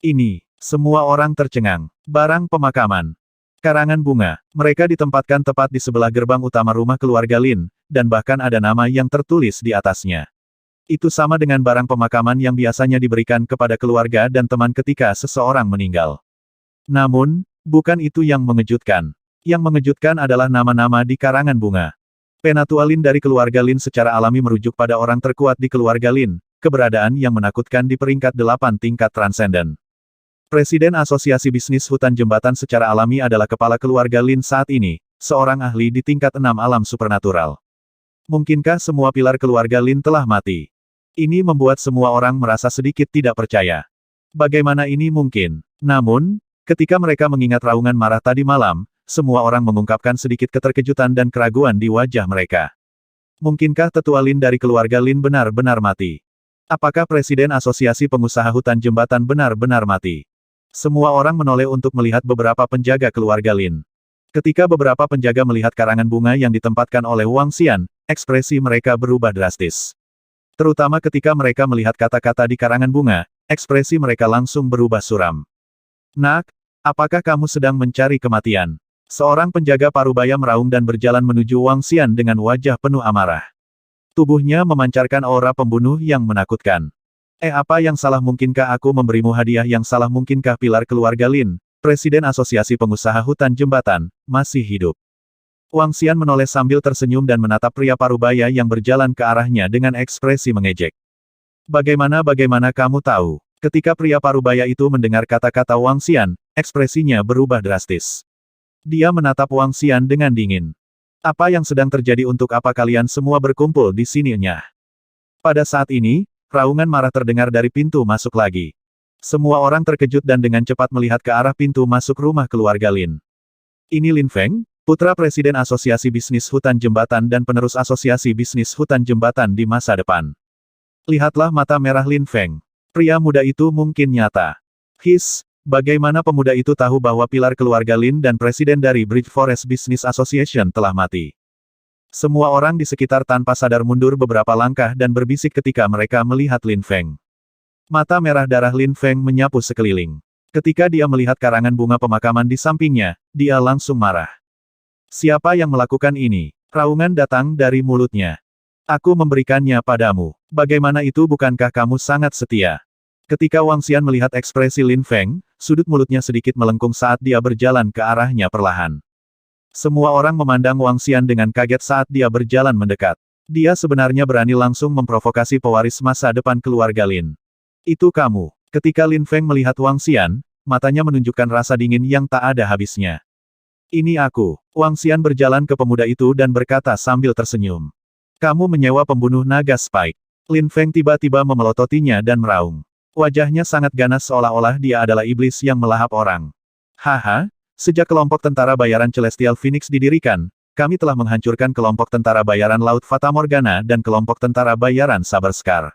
Ini, semua orang tercengang. Barang pemakaman. Karangan bunga. Mereka ditempatkan tepat di sebelah gerbang utama rumah keluarga Lin, dan bahkan ada nama yang tertulis di atasnya. Itu sama dengan barang pemakaman yang biasanya diberikan kepada keluarga dan teman ketika seseorang meninggal. Namun, bukan itu yang mengejutkan. Yang mengejutkan adalah nama-nama di karangan bunga. Penatua Lin dari keluarga Lin secara alami merujuk pada orang terkuat di keluarga Lin, keberadaan yang menakutkan di peringkat 8 tingkat transenden. Presiden Asosiasi Bisnis Hutan Jembatan secara alami adalah kepala keluarga Lin saat ini, seorang ahli di tingkat 6 alam supernatural. Mungkinkah semua pilar keluarga Lin telah mati? Ini membuat semua orang merasa sedikit tidak percaya. Bagaimana ini mungkin? Namun, ketika mereka mengingat raungan marah tadi malam, semua orang mengungkapkan sedikit keterkejutan dan keraguan di wajah mereka. Mungkinkah tetua Lin dari keluarga Lin benar-benar mati? Apakah Presiden Asosiasi Pengusaha Hutan Jembatan benar-benar mati? Semua orang menoleh untuk melihat beberapa penjaga keluarga Lin. Ketika beberapa penjaga melihat karangan bunga yang ditempatkan oleh Wang Xian, ekspresi mereka berubah drastis. Terutama ketika mereka melihat kata-kata di karangan bunga, ekspresi mereka langsung berubah suram. Nak, apakah kamu sedang mencari kematian? Seorang penjaga parubaya meraung dan berjalan menuju Wang Xian dengan wajah penuh amarah. Tubuhnya memancarkan aura pembunuh yang menakutkan. Apa yang salah, mungkinkah aku memberimu hadiah yang salah? Mungkinkah pilar keluarga Lin, Presiden Asosiasi Pengusaha Hutan Jembatan, masih hidup? Wang Xian menoleh sambil tersenyum dan menatap pria parubaya yang berjalan ke arahnya dengan ekspresi mengejek. Bagaimana kamu tahu? Ketika pria parubaya itu mendengar kata-kata Wang Xian, ekspresinya berubah drastis. Dia menatap Wang Xian dengan dingin. Apa yang sedang terjadi? Untuk apa kalian semua berkumpul di sini-nya? Pada saat ini, raungan marah terdengar dari pintu masuk lagi. Semua orang terkejut dan dengan cepat melihat ke arah pintu masuk rumah keluarga Lin. Ini Lin Feng, putra Presiden Asosiasi Bisnis Hutan Jembatan dan penerus Asosiasi Bisnis Hutan Jembatan di masa depan. Lihatlah mata merah Lin Feng. Pria muda itu mungkin nyata. Bagaimana pemuda itu tahu bahwa pilar keluarga Lin dan presiden dari Bridge Forest Business Association telah mati? Semua orang di sekitar tanpa sadar mundur beberapa langkah dan berbisik ketika mereka melihat Lin Feng. Mata merah darah Lin Feng menyapu sekeliling. Ketika dia melihat karangan bunga pemakaman di sampingnya, dia langsung marah. Siapa yang melakukan ini? Raungan datang dari mulutnya. Aku memberikannya padamu. Bagaimana itu? Bukankah kamu sangat setia? Ketika Wang Xian melihat ekspresi Lin Feng, sudut mulutnya sedikit melengkung saat dia berjalan ke arahnya perlahan. Semua orang memandang Wang Xian dengan kaget saat dia berjalan mendekat. Dia sebenarnya berani langsung memprovokasi pewaris masa depan keluarga Lin. Itu kamu. Ketika Lin Feng melihat Wang Xian, matanya menunjukkan rasa dingin yang tak ada habisnya. Ini aku. Wang Xian berjalan ke pemuda itu dan berkata sambil tersenyum. Kamu menyewa pembunuh naga Spike. Lin Feng tiba-tiba memelototinya dan meraung. Wajahnya sangat ganas seolah-olah dia adalah iblis yang melahap orang. Haha. Sejak kelompok tentara bayaran Celestial Phoenix didirikan, kami telah menghancurkan kelompok tentara bayaran Laut Fata Morgana dan kelompok tentara bayaran Saber Scar.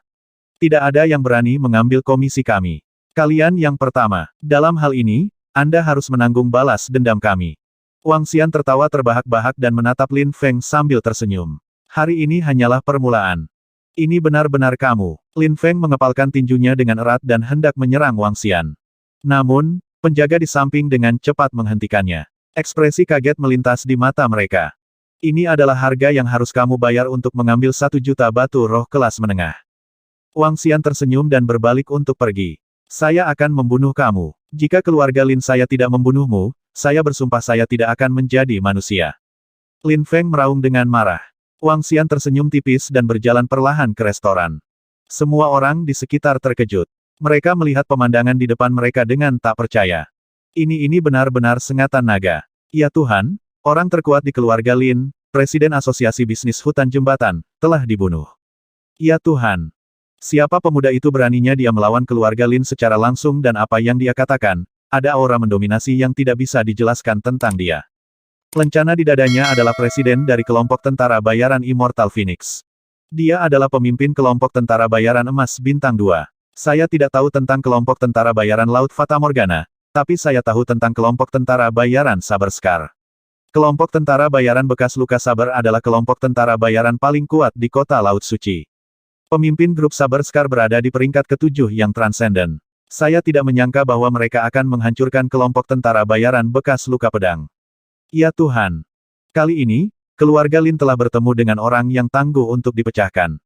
Tidak ada yang berani mengambil komisi kami. Kalian yang pertama. Dalam hal ini, Anda harus menanggung balas dendam kami. Wang Xian tertawa terbahak-bahak dan menatap Lin Feng sambil tersenyum. Hari ini hanyalah permulaan. Ini benar-benar kamu. Lin Feng mengepalkan tinjunya dengan erat dan hendak menyerang Wang Xian. Namun, penjaga di samping dengan cepat menghentikannya. Ekspresi kaget melintas di mata mereka. Ini adalah harga yang harus kamu bayar untuk mengambil 1 juta batu roh kelas menengah. Wang Xian tersenyum dan berbalik untuk pergi. Saya akan membunuh kamu. Jika keluarga Lin saya tidak membunuhmu, saya bersumpah saya tidak akan menjadi manusia. Lin Feng meraung dengan marah. Wang Xian tersenyum tipis dan berjalan perlahan ke restoran. Semua orang di sekitar terkejut. Mereka melihat pemandangan di depan mereka dengan tak percaya. Ini benar-benar sengatan naga. Ya Tuhan, orang terkuat di keluarga Lin, Presiden Asosiasi Bisnis Hutan Jembatan, telah dibunuh. Ya Tuhan. Siapa pemuda itu? Beraninya dia melawan keluarga Lin secara langsung dan apa yang dia katakan, ada aura mendominasi yang tidak bisa dijelaskan tentang dia. Lencana di dadanya adalah presiden dari kelompok tentara bayaran Immortal Phoenix. Dia adalah pemimpin kelompok tentara bayaran emas bintang 2. Saya tidak tahu tentang kelompok tentara bayaran Laut Fata Morgana, tapi saya tahu tentang kelompok tentara bayaran Saber Scar. Kelompok tentara bayaran bekas luka Saber adalah kelompok tentara bayaran paling kuat di kota Laut Suci. Pemimpin grup Saber Scar berada di peringkat ke-7 yang transenden. Saya tidak menyangka bahwa mereka akan menghancurkan kelompok tentara bayaran bekas luka pedang. Ya Tuhan! Kali ini, keluarga Lin telah bertemu dengan orang yang tangguh untuk dipecahkan.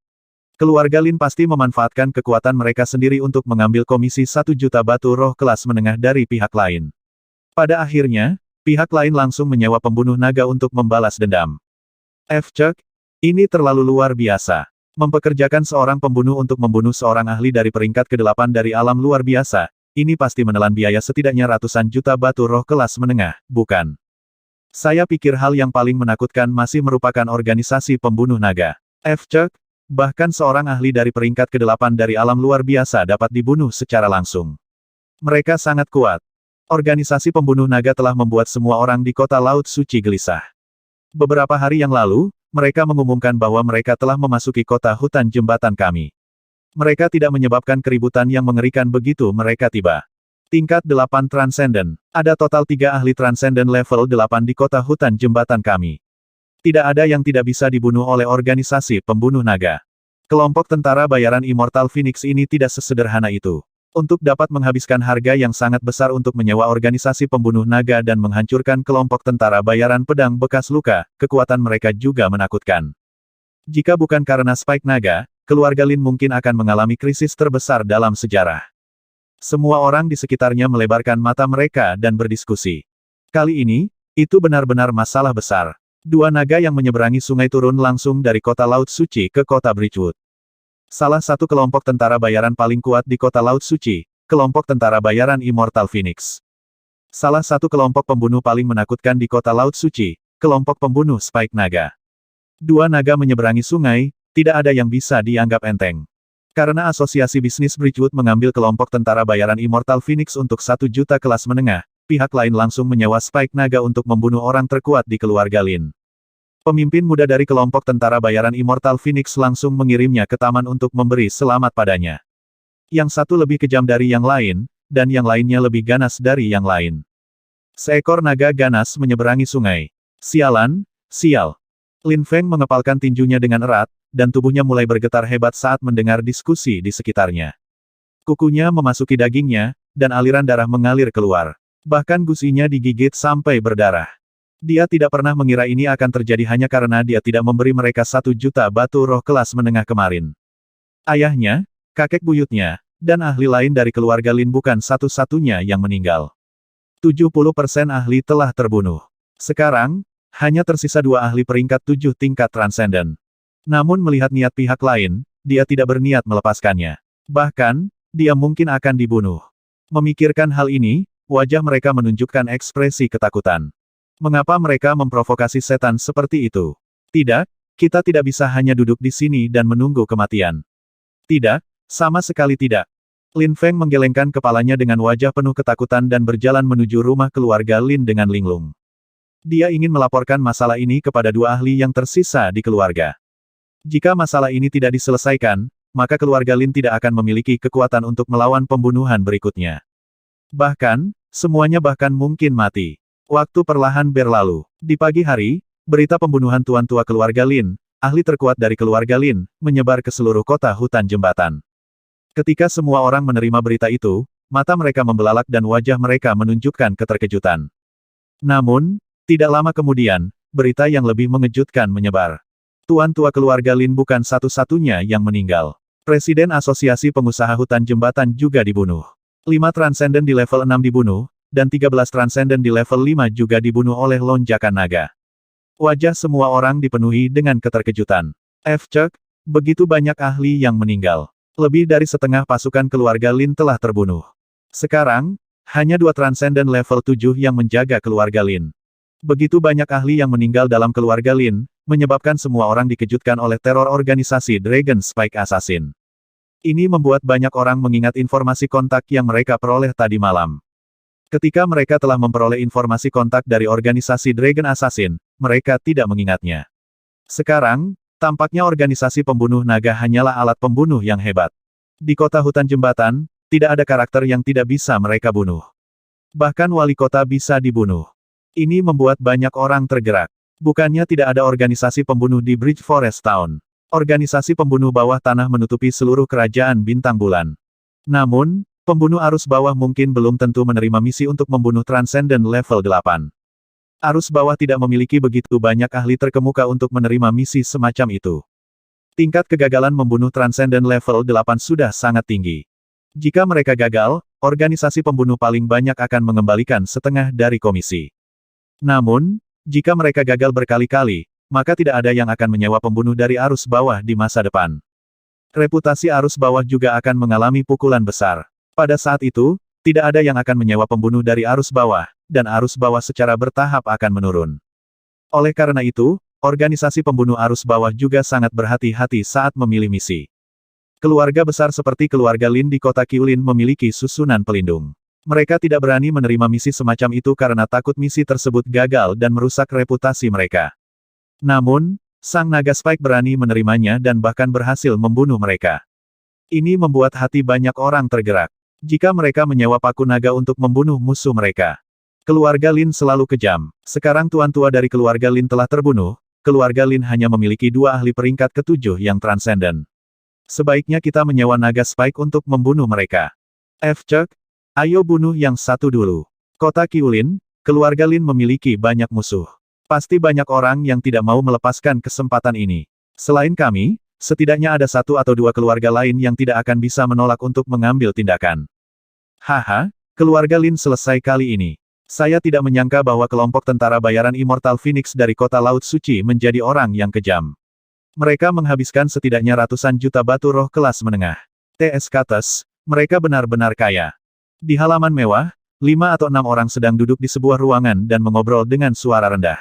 Keluarga Lin pasti memanfaatkan kekuatan mereka sendiri untuk mengambil komisi 1 juta batu roh kelas menengah dari pihak lain. Pada akhirnya, pihak lain langsung menyewa pembunuh naga untuk membalas dendam. F-Cek, ini terlalu luar biasa. Mempekerjakan seorang pembunuh untuk membunuh seorang ahli dari peringkat ke-8 dari alam luar biasa, ini pasti menelan biaya setidaknya ratusan juta batu roh kelas menengah, bukan? Saya pikir hal yang paling menakutkan masih merupakan organisasi pembunuh naga. F-Cek, bahkan seorang ahli dari peringkat ke-8 dari alam luar biasa dapat dibunuh secara langsung. Mereka sangat kuat. Organisasi pembunuh naga telah membuat semua orang di kota Laut Suci gelisah. Beberapa hari yang lalu, mereka mengumumkan bahwa mereka telah memasuki kota hutan jembatan kami. Mereka tidak menyebabkan keributan yang mengerikan begitu mereka tiba. Tingkat 8 Transcendent. Ada total 3 ahli Transcendent level 8 di kota hutan jembatan kami. Tidak ada yang tidak bisa dibunuh oleh organisasi pembunuh naga. Kelompok tentara bayaran Immortal Phoenix ini tidak sesederhana itu. Untuk dapat menghabiskan harga yang sangat besar untuk menyewa organisasi pembunuh naga dan menghancurkan kelompok tentara bayaran pedang bekas luka, kekuatan mereka juga menakutkan. Jika bukan karena Spike Naga, keluarga Lin mungkin akan mengalami krisis terbesar dalam sejarah. Semua orang di sekitarnya melebarkan mata mereka dan berdiskusi. Kali ini, itu benar-benar masalah besar. 2 naga yang menyeberangi sungai turun langsung dari kota Laut Suci ke kota Bridgewood. Salah satu kelompok tentara bayaran paling kuat di kota Laut Suci, kelompok tentara bayaran Immortal Phoenix. Salah satu kelompok pembunuh paling menakutkan di kota Laut Suci, kelompok pembunuh Spike Naga. 2 naga menyeberangi sungai, tidak ada yang bisa dianggap enteng. Karena asosiasi bisnis Bridgewood mengambil kelompok tentara bayaran Immortal Phoenix untuk 1 juta kelas menengah, pihak lain langsung menyewa Spike Naga untuk membunuh orang terkuat di keluarga Lin. Pemimpin muda dari kelompok tentara bayaran Immortal Phoenix langsung mengirimnya ke taman untuk memberi selamat padanya. Yang satu lebih kejam dari yang lain, dan yang lainnya lebih ganas dari yang lain. Seekor naga ganas menyeberangi sungai. Sialan, sial. Lin Feng mengepalkan tinjunya dengan erat, dan tubuhnya mulai bergetar hebat saat mendengar diskusi di sekitarnya. Kukunya memasuki dagingnya, dan aliran darah mengalir keluar. Bahkan gusinya digigit sampai berdarah. Dia tidak pernah mengira ini akan terjadi hanya karena dia tidak memberi mereka 1 juta batu roh kelas menengah kemarin. Ayahnya, kakek buyutnya, dan ahli lain dari keluarga Lin bukan satu-satunya yang meninggal. 70% ahli telah terbunuh. Sekarang, hanya tersisa 2 ahli peringkat 7 tingkat Transcendent. Namun melihat niat pihak lain, dia tidak berniat melepaskannya. Bahkan, dia mungkin akan dibunuh. Memikirkan hal ini, wajah mereka menunjukkan ekspresi ketakutan. Mengapa mereka memprovokasi setan seperti itu? Tidak, kita tidak bisa hanya duduk di sini dan menunggu kematian. Tidak, sama sekali tidak. Lin Feng menggelengkan kepalanya dengan wajah penuh ketakutan dan berjalan menuju rumah keluarga Lin dengan linglung. Dia ingin melaporkan masalah ini kepada 2 ahli yang tersisa di keluarga. Jika masalah ini tidak diselesaikan, maka keluarga Lin tidak akan memiliki kekuatan untuk melawan pembunuhan berikutnya. Bahkan, semuanya bahkan mungkin mati. Waktu perlahan berlalu. Di pagi hari, berita pembunuhan tuan tua keluarga Lin, ahli terkuat dari keluarga Lin, menyebar ke seluruh kota hutan jembatan. Ketika semua orang menerima berita itu, mata mereka membelalak dan wajah mereka menunjukkan keterkejutan. Namun, tidak lama kemudian, berita yang lebih mengejutkan menyebar. Tuan tua keluarga Lin bukan satu-satunya yang meninggal. Presiden Asosiasi Pengusaha Hutan Jembatan juga dibunuh. 5 Transcendent di level 6 dibunuh, dan 13 Transcendent di level 5 juga dibunuh oleh lonjakan naga. Wajah semua orang dipenuhi dengan keterkejutan. F-Cek, begitu banyak ahli yang meninggal. Lebih dari setengah pasukan keluarga Lin telah terbunuh. Sekarang, hanya 2 Transcendent level 7 yang menjaga keluarga Lin. Begitu banyak ahli yang meninggal dalam keluarga Lin, menyebabkan semua orang dikejutkan oleh teror organisasi Dragon Spike Assassin. Ini membuat banyak orang mengingat informasi kontak yang mereka peroleh tadi malam. Ketika mereka telah memperoleh informasi kontak dari organisasi Dragon Assassin, mereka tidak mengingatnya. Sekarang, tampaknya organisasi pembunuh naga hanyalah alat pembunuh yang hebat. Di kota hutan jembatan, tidak ada karakter yang tidak bisa mereka bunuh. Bahkan wali kota bisa dibunuh. Ini membuat banyak orang tergerak. Bukannya tidak ada organisasi pembunuh di Bridge Forest Town. Organisasi pembunuh bawah tanah menutupi seluruh kerajaan bintang bulan. Namun, Pembunuh arus bawah mungkin belum tentu menerima misi untuk membunuh Transcendent level 8. Arus bawah tidak memiliki begitu banyak ahli terkemuka untuk menerima misi semacam itu. Tingkat kegagalan membunuh Transcendent level 8 sudah sangat tinggi. Jika mereka gagal, organisasi pembunuh paling banyak akan mengembalikan setengah dari komisi. Namun, jika mereka gagal berkali-kali, maka tidak ada yang akan menyewa pembunuh dari arus bawah di masa depan. Reputasi arus bawah juga akan mengalami pukulan besar. Pada saat itu, tidak ada yang akan menyewa pembunuh dari arus bawah, dan arus bawah secara bertahap akan menurun. Oleh karena itu, organisasi pembunuh arus bawah juga sangat berhati-hati saat memilih misi. Keluarga besar seperti keluarga Lin di kota Qiulin memiliki susunan pelindung. Mereka tidak berani menerima misi semacam itu karena takut misi tersebut gagal dan merusak reputasi mereka. Namun, Sang Naga Spike berani menerimanya dan bahkan berhasil membunuh mereka. Ini membuat hati banyak orang tergerak. Jika mereka menyewa paku naga untuk membunuh musuh mereka. Keluarga Lin selalu kejam. Sekarang tuan tua dari keluarga Lin telah terbunuh, keluarga Lin hanya memiliki 2 ahli peringkat ke-7 yang transenden. Sebaiknya kita menyewa naga Spike untuk membunuh mereka. Chuck, ayo bunuh yang satu dulu. Kota Qiulin, keluarga Lin memiliki banyak musuh. Pasti banyak orang yang tidak mau melepaskan kesempatan ini. Selain kami, setidaknya ada 1 atau 2 keluarga lain yang tidak akan bisa menolak untuk mengambil tindakan. Haha, keluarga Lin selesai kali ini. Saya tidak menyangka bahwa kelompok tentara bayaran Immortal Phoenix dari kota Laut Suci menjadi orang yang kejam. Mereka menghabiskan setidaknya ratusan juta batu roh kelas menengah. TS Kates, mereka benar-benar kaya. Di halaman mewah, 5 atau 6 orang sedang duduk di sebuah ruangan dan mengobrol dengan suara rendah.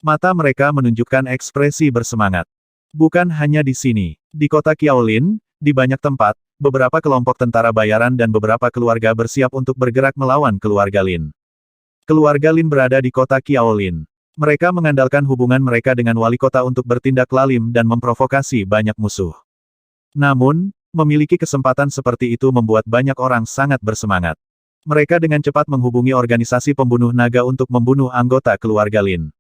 Mata mereka menunjukkan ekspresi bersemangat. Bukan hanya di sini. Di kota Qiulin, di banyak tempat, beberapa kelompok tentara bayaran dan beberapa keluarga bersiap untuk bergerak melawan keluarga Lin. Keluarga Lin berada di kota Qiulin. Mereka mengandalkan hubungan mereka dengan wali kota untuk bertindak lalim dan memprovokasi banyak musuh. Namun, memiliki kesempatan seperti itu membuat banyak orang sangat bersemangat. Mereka dengan cepat menghubungi organisasi pembunuh naga untuk membunuh anggota keluarga Lin.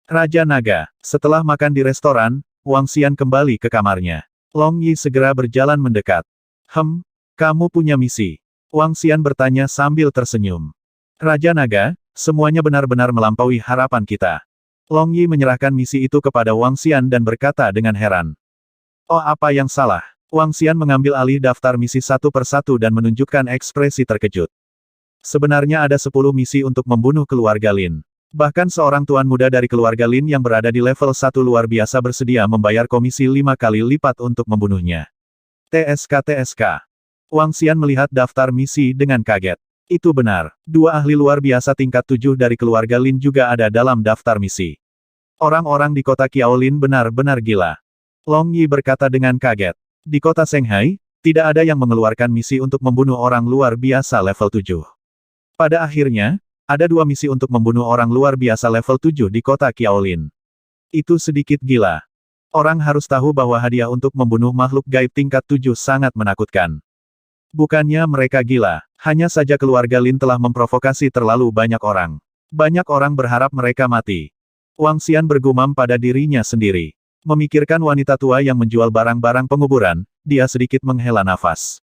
Raja Naga, setelah makan di restoran, Wang Xian kembali ke kamarnya. Long Yi segera berjalan mendekat. Kamu punya misi. Wang Xian bertanya sambil tersenyum. Raja Naga, semuanya benar-benar melampaui harapan kita. Long Yi menyerahkan misi itu kepada Wang Xian dan berkata dengan heran. Oh, apa yang salah? Wang Xian mengambil alih daftar misi satu persatu dan menunjukkan ekspresi terkejut. Sebenarnya ada 10 misi untuk membunuh keluarga Lin. Bahkan seorang tuan muda dari keluarga Lin yang berada di level 1 luar biasa bersedia membayar komisi 5 kali lipat untuk membunuhnya. TSK. Wang Xian melihat daftar misi dengan kaget. Itu benar, 2 ahli luar biasa tingkat 7 dari keluarga Lin juga ada dalam daftar misi. Orang-orang di kota Qiulin benar-benar gila. Long Yi berkata dengan kaget. Di kota Shanghai, tidak ada yang mengeluarkan misi untuk membunuh orang luar biasa level 7. Pada akhirnya, ada 2 misi untuk membunuh orang luar biasa level 7 di kota Qiulin. Itu sedikit gila. Orang harus tahu bahwa hadiah untuk membunuh makhluk gaib tingkat 7 sangat menakutkan. Bukannya mereka gila, hanya saja keluarga Lin telah memprovokasi terlalu banyak orang. Banyak orang berharap mereka mati. Wang Xian bergumam pada dirinya sendiri. Memikirkan wanita tua yang menjual barang-barang penguburan, dia sedikit menghela nafas.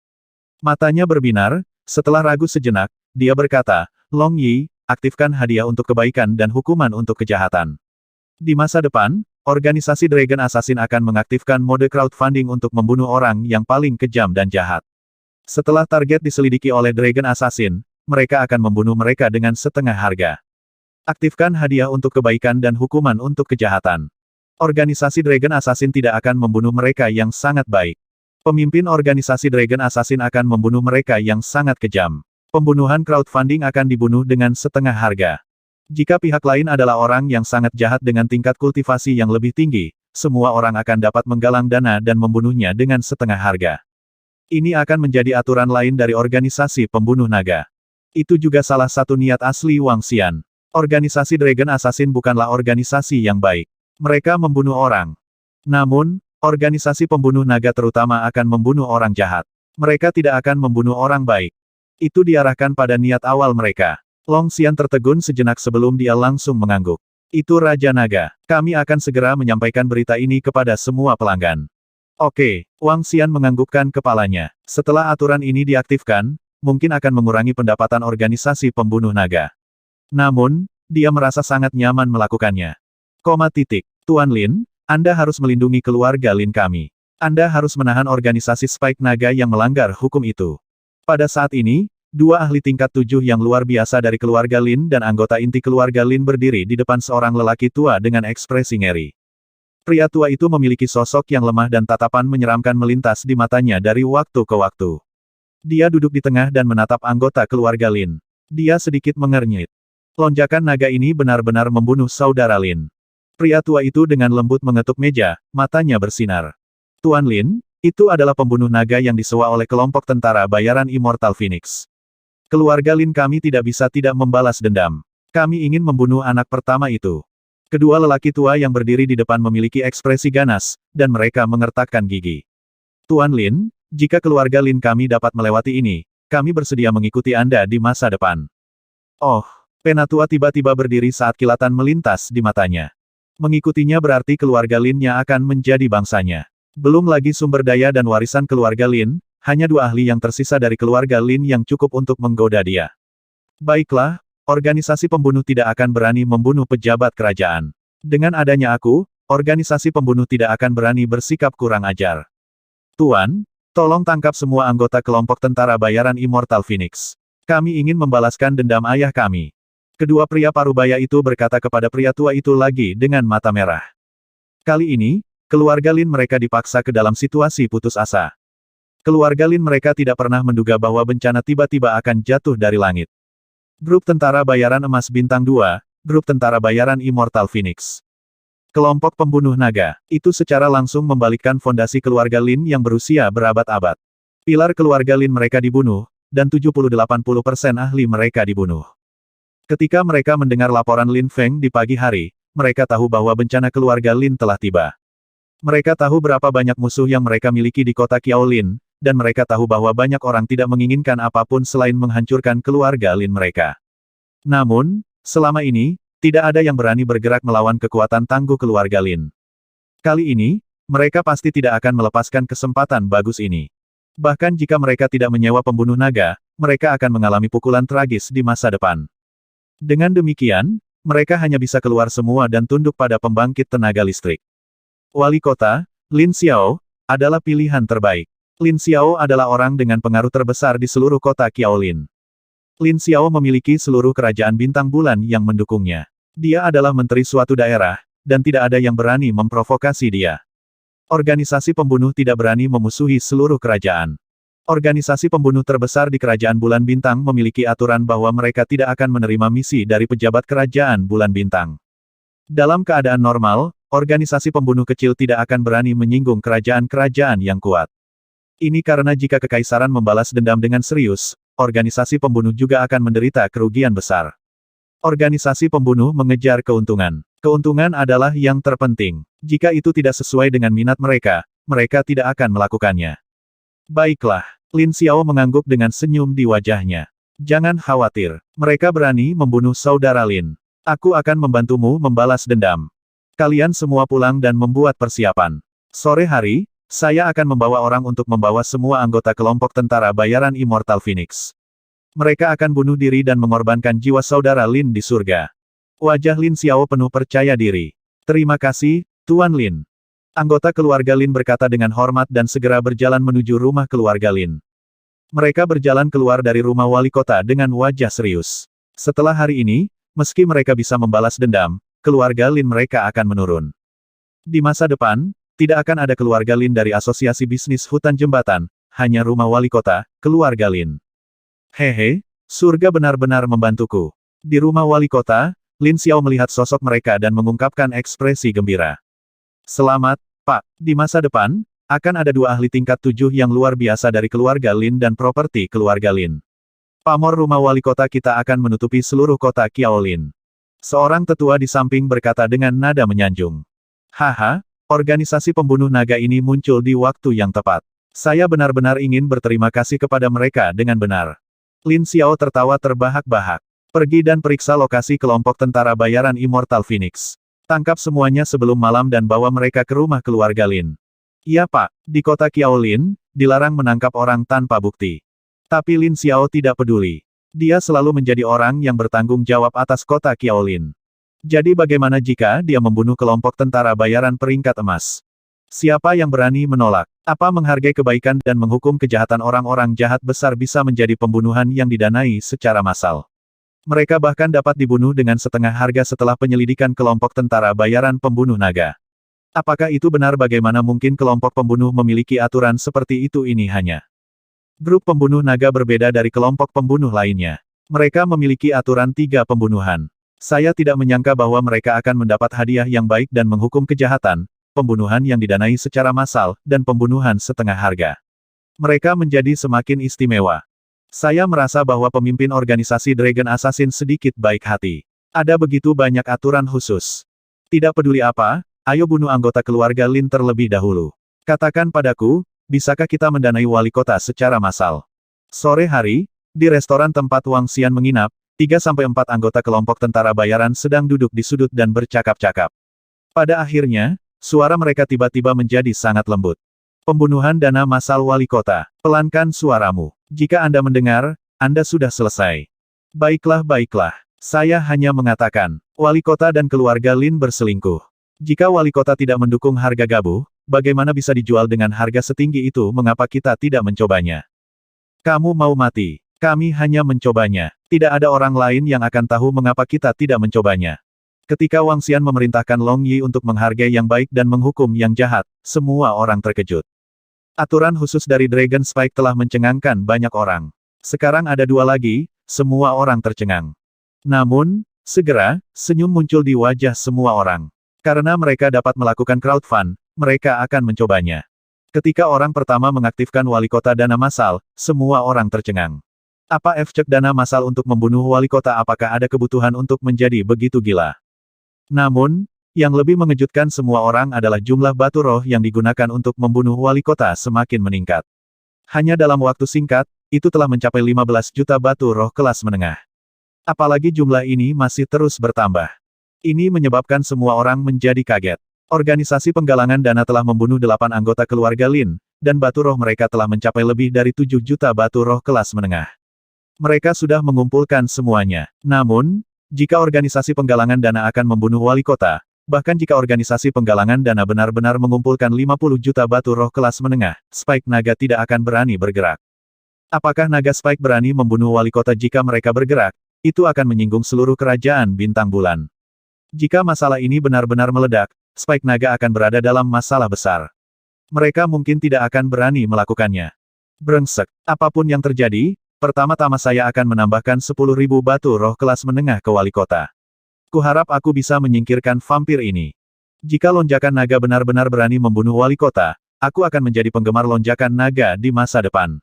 Matanya berbinar, setelah ragu sejenak, dia berkata, Long Yi, aktifkan hadiah untuk kebaikan dan hukuman untuk kejahatan. Di masa depan, organisasi Dragon Assassin akan mengaktifkan mode crowdfunding untuk membunuh orang yang paling kejam dan jahat. Setelah target diselidiki oleh Dragon Assassin, mereka akan membunuh mereka dengan setengah harga. Aktifkan hadiah untuk kebaikan dan hukuman untuk kejahatan. Organisasi Dragon Assassin tidak akan membunuh mereka yang sangat baik. Pemimpin organisasi Dragon Assassin akan membunuh mereka yang sangat kejam. Pembunuhan crowdfunding akan dibunuh dengan setengah harga. Jika pihak lain adalah orang yang sangat jahat dengan tingkat kultivasi yang lebih tinggi, semua orang akan dapat menggalang dana dan membunuhnya dengan setengah harga. Ini akan menjadi aturan lain dari organisasi pembunuh naga. Itu juga salah satu niat asli Wang Xian. Organisasi Dragon Assassin bukanlah organisasi yang baik. Mereka membunuh orang. Namun, organisasi pembunuh naga terutama akan membunuh orang jahat. Mereka tidak akan membunuh orang baik. Itu diarahkan pada niat awal mereka. Long Xian tertegun sejenak sebelum dia langsung mengangguk. Itu Raja Naga. Kami akan segera menyampaikan berita ini kepada semua pelanggan. Oke, Wang Xian menganggukkan kepalanya. Setelah aturan ini diaktifkan, mungkin akan mengurangi pendapatan organisasi pembunuh naga. Namun, dia merasa sangat nyaman melakukannya. Tuan Lin, Anda harus melindungi keluarga Lin kami. Anda harus menahan organisasi Spike Naga yang melanggar hukum itu. Pada saat ini, dua ahli tingkat 7 yang luar biasa dari keluarga Lin dan anggota inti keluarga Lin berdiri di depan seorang lelaki tua dengan ekspresi ngeri. Pria tua itu memiliki sosok yang lemah dan tatapan menyeramkan melintas di matanya dari waktu ke waktu. Dia duduk di tengah dan menatap anggota keluarga Lin. Dia sedikit mengernyit. Lonjakan naga ini benar-benar membunuh saudara Lin. Pria tua itu dengan lembut mengetuk meja, matanya bersinar. Tuan Lin, itu adalah pembunuh naga yang disewa oleh kelompok tentara bayaran Immortal Phoenix. Keluarga Lin kami tidak bisa tidak membalas dendam. Kami ingin membunuh anak pertama itu. Kedua lelaki tua yang berdiri di depan memiliki ekspresi ganas, dan mereka mengertakkan gigi. Tuan Lin, jika keluarga Lin kami dapat melewati ini, kami bersedia mengikuti Anda di masa depan. Oh, Penatua tiba-tiba berdiri saat kilatan melintas di matanya. Mengikutinya berarti keluarga Lin-nya akan menjadi bangsanya. Belum lagi sumber daya dan warisan keluarga Lin, hanya dua ahli yang tersisa dari keluarga Lin yang cukup untuk menggoda dia. Baiklah, organisasi pembunuh tidak akan berani membunuh pejabat kerajaan. Dengan adanya aku, organisasi pembunuh tidak akan berani bersikap kurang ajar. Tuan, tolong tangkap semua anggota kelompok tentara bayaran Immortal Phoenix. Kami ingin membalaskan dendam ayah kami. Kedua pria parubaya itu berkata kepada pria tua itu lagi dengan mata merah. Kali ini, keluarga Lin mereka dipaksa ke dalam situasi putus asa. Keluarga Lin mereka tidak pernah menduga bahwa bencana tiba-tiba akan jatuh dari langit. Grup Tentara Bayaran Emas Bintang 2, Grup Tentara Bayaran Immortal Phoenix. Kelompok pembunuh naga, itu secara langsung membalikkan fondasi keluarga Lin yang berusia berabad-abad. Pilar keluarga Lin mereka dibunuh, dan 70-80% ahli mereka dibunuh. Ketika mereka mendengar laporan Lin Feng di pagi hari, mereka tahu bahwa bencana keluarga Lin telah tiba. Mereka tahu berapa banyak musuh yang mereka miliki di kota Qiaolin, dan mereka tahu bahwa banyak orang tidak menginginkan apapun selain menghancurkan keluarga Lin mereka. Namun, selama ini, tidak ada yang berani bergerak melawan kekuatan tangguh keluarga Lin. Kali ini, mereka pasti tidak akan melepaskan kesempatan bagus ini. Bahkan jika mereka tidak menyewa pembunuh naga, mereka akan mengalami pukulan tragis di masa depan. Dengan demikian, mereka hanya bisa keluar semua dan tunduk pada pembangkit tenaga listrik. Wali kota, Lin Xiao, adalah pilihan terbaik. Lin Xiao adalah orang dengan pengaruh terbesar di seluruh kota Qiaolin. Lin Xiao memiliki seluruh kerajaan bintang bulan yang mendukungnya. Dia adalah menteri suatu daerah, dan tidak ada yang berani memprovokasi dia. Organisasi pembunuh tidak berani memusuhi seluruh kerajaan. Organisasi pembunuh terbesar di kerajaan bulan bintang memiliki aturan bahwa mereka tidak akan menerima misi dari pejabat kerajaan bulan bintang. Dalam keadaan normal, organisasi pembunuh kecil tidak akan berani menyinggung kerajaan-kerajaan yang kuat. Ini karena jika kekaisaran membalas dendam dengan serius, organisasi pembunuh juga akan menderita kerugian besar. Organisasi pembunuh mengejar keuntungan. Keuntungan adalah yang terpenting. Jika itu tidak sesuai dengan minat mereka, mereka tidak akan melakukannya. Baiklah, Lin Xiao mengangguk dengan senyum di wajahnya. Jangan khawatir, mereka berani membunuh saudara Lin. Aku akan membantumu membalas dendam. Kalian semua pulang dan membuat persiapan. Sore hari, saya akan membawa orang untuk membawa semua anggota kelompok tentara bayaran Immortal Phoenix. Mereka akan bunuh diri dan mengorbankan jiwa saudara Lin di surga. Wajah Lin Xiao penuh percaya diri. Terima kasih, Tuan Lin. Anggota keluarga Lin berkata dengan hormat dan segera berjalan menuju rumah keluarga Lin. Mereka berjalan keluar dari rumah wali kota dengan wajah serius. Setelah hari ini, meski mereka bisa membalas dendam, keluarga Lin mereka akan menurun. Di masa depan, tidak akan ada keluarga Lin dari asosiasi bisnis hutan jembatan, hanya rumah wali kota, keluarga Lin. Hehe, surga benar-benar membantuku. Di rumah wali kota, Lin Xiao melihat sosok mereka dan mengungkapkan ekspresi gembira. Selamat, Pak. Di masa depan, akan ada dua ahli tingkat 7 yang luar biasa dari keluarga Lin dan properti keluarga Lin. Pamor rumah wali kota kita akan menutupi seluruh kota Qiaolin. Seorang tetua di samping berkata dengan nada menyanjung. Haha, organisasi pembunuh naga ini muncul di waktu yang tepat. Saya benar-benar ingin berterima kasih kepada mereka dengan benar. Lin Xiao tertawa terbahak-bahak. Pergi dan periksa lokasi kelompok tentara bayaran Immortal Phoenix. Tangkap semuanya sebelum malam dan bawa mereka ke rumah keluarga Lin. Iya Pak, di kota Qiaolin, dilarang menangkap orang tanpa bukti. Tapi Lin Xiao tidak peduli. Dia selalu menjadi orang yang bertanggung jawab atas kota Qiaolin. Jadi bagaimana jika dia membunuh kelompok tentara bayaran peringkat emas? Siapa yang berani menolak? Apa menghargai kebaikan dan menghukum kejahatan orang-orang jahat besar bisa menjadi pembunuhan yang didanai secara massal? Mereka bahkan dapat dibunuh dengan setengah harga setelah penyelidikan kelompok tentara bayaran pembunuh naga. Apakah itu benar? Bagaimana mungkin kelompok pembunuh memiliki aturan seperti itu? Ini hanya grup pembunuh naga berbeda dari kelompok pembunuh lainnya. Mereka memiliki aturan 3 pembunuhan. Saya tidak menyangka bahwa mereka akan mendapat hadiah yang baik dan menghukum kejahatan, pembunuhan yang didanai secara massal, dan pembunuhan setengah harga. Mereka menjadi semakin istimewa. Saya merasa bahwa pemimpin organisasi Dragon Assassin sedikit baik hati. Ada begitu banyak aturan khusus. Tidak peduli apa, ayo bunuh anggota keluarga Lin terlebih dahulu. Katakan padaku, bisakah kita mendanai wali kota secara massal? Sore hari, di restoran tempat Wang Xian menginap, 3-4 anggota kelompok tentara bayaran sedang duduk di sudut dan bercakap-cakap. Pada akhirnya, suara mereka tiba-tiba menjadi sangat lembut. Pembunuhan dana massal wali kota. Pelankan suaramu. Jika Anda mendengar, Anda sudah selesai. Baiklah, baiklah. Saya hanya mengatakan, wali kota dan keluarga Lin berselingkuh. Jika wali kota tidak mendukung harga gabuh, bagaimana bisa dijual dengan harga setinggi itu? Mengapa kita tidak mencobanya? Kamu mau mati. Kami hanya mencobanya. Tidak ada orang lain yang akan tahu mengapa kita tidak mencobanya. Ketika Wang Xian memerintahkan Long Yi untuk menghargai yang baik dan menghukum yang jahat, semua orang terkejut. Aturan khusus dari Dragon Spike telah mencengangkan banyak orang. Sekarang ada 2 lagi, semua orang tercengang. Namun, segera, senyum muncul di wajah semua orang. Karena mereka dapat melakukan crowdfund, mereka akan mencobanya. Ketika orang pertama mengaktifkan wali kota dana massal, semua orang tercengang. Apa efek dana massal untuk membunuh wali kota? Apakah ada kebutuhan untuk menjadi begitu gila? Namun, yang lebih mengejutkan semua orang adalah jumlah batu roh yang digunakan untuk membunuh wali kota semakin meningkat. Hanya dalam waktu singkat, itu telah mencapai 15 juta batu roh kelas menengah. Apalagi jumlah ini masih terus bertambah. Ini menyebabkan semua orang menjadi kaget. Organisasi penggalangan dana telah membunuh 8 anggota keluarga Lin, dan batu roh mereka telah mencapai lebih dari 7 juta batu roh kelas menengah. Mereka sudah mengumpulkan semuanya. Namun, jika organisasi penggalangan dana akan membunuh wali kota, bahkan jika organisasi penggalangan dana benar-benar mengumpulkan 50 juta batu roh kelas menengah, Spike Naga tidak akan berani bergerak. Apakah Naga Spike berani membunuh wali kota? Jika mereka bergerak, itu akan menyinggung seluruh kerajaan bintang bulan. Jika masalah ini benar-benar meledak, Spike Naga akan berada dalam masalah besar. Mereka mungkin tidak akan berani melakukannya. Brengsek, apapun yang terjadi, pertama-tama saya akan menambahkan 10.000 batu roh kelas menengah ke wali kota. Kuharap aku bisa menyingkirkan vampir ini. Jika lonjakan naga benar-benar berani membunuh wali kota, aku akan menjadi penggemar lonjakan naga di masa depan.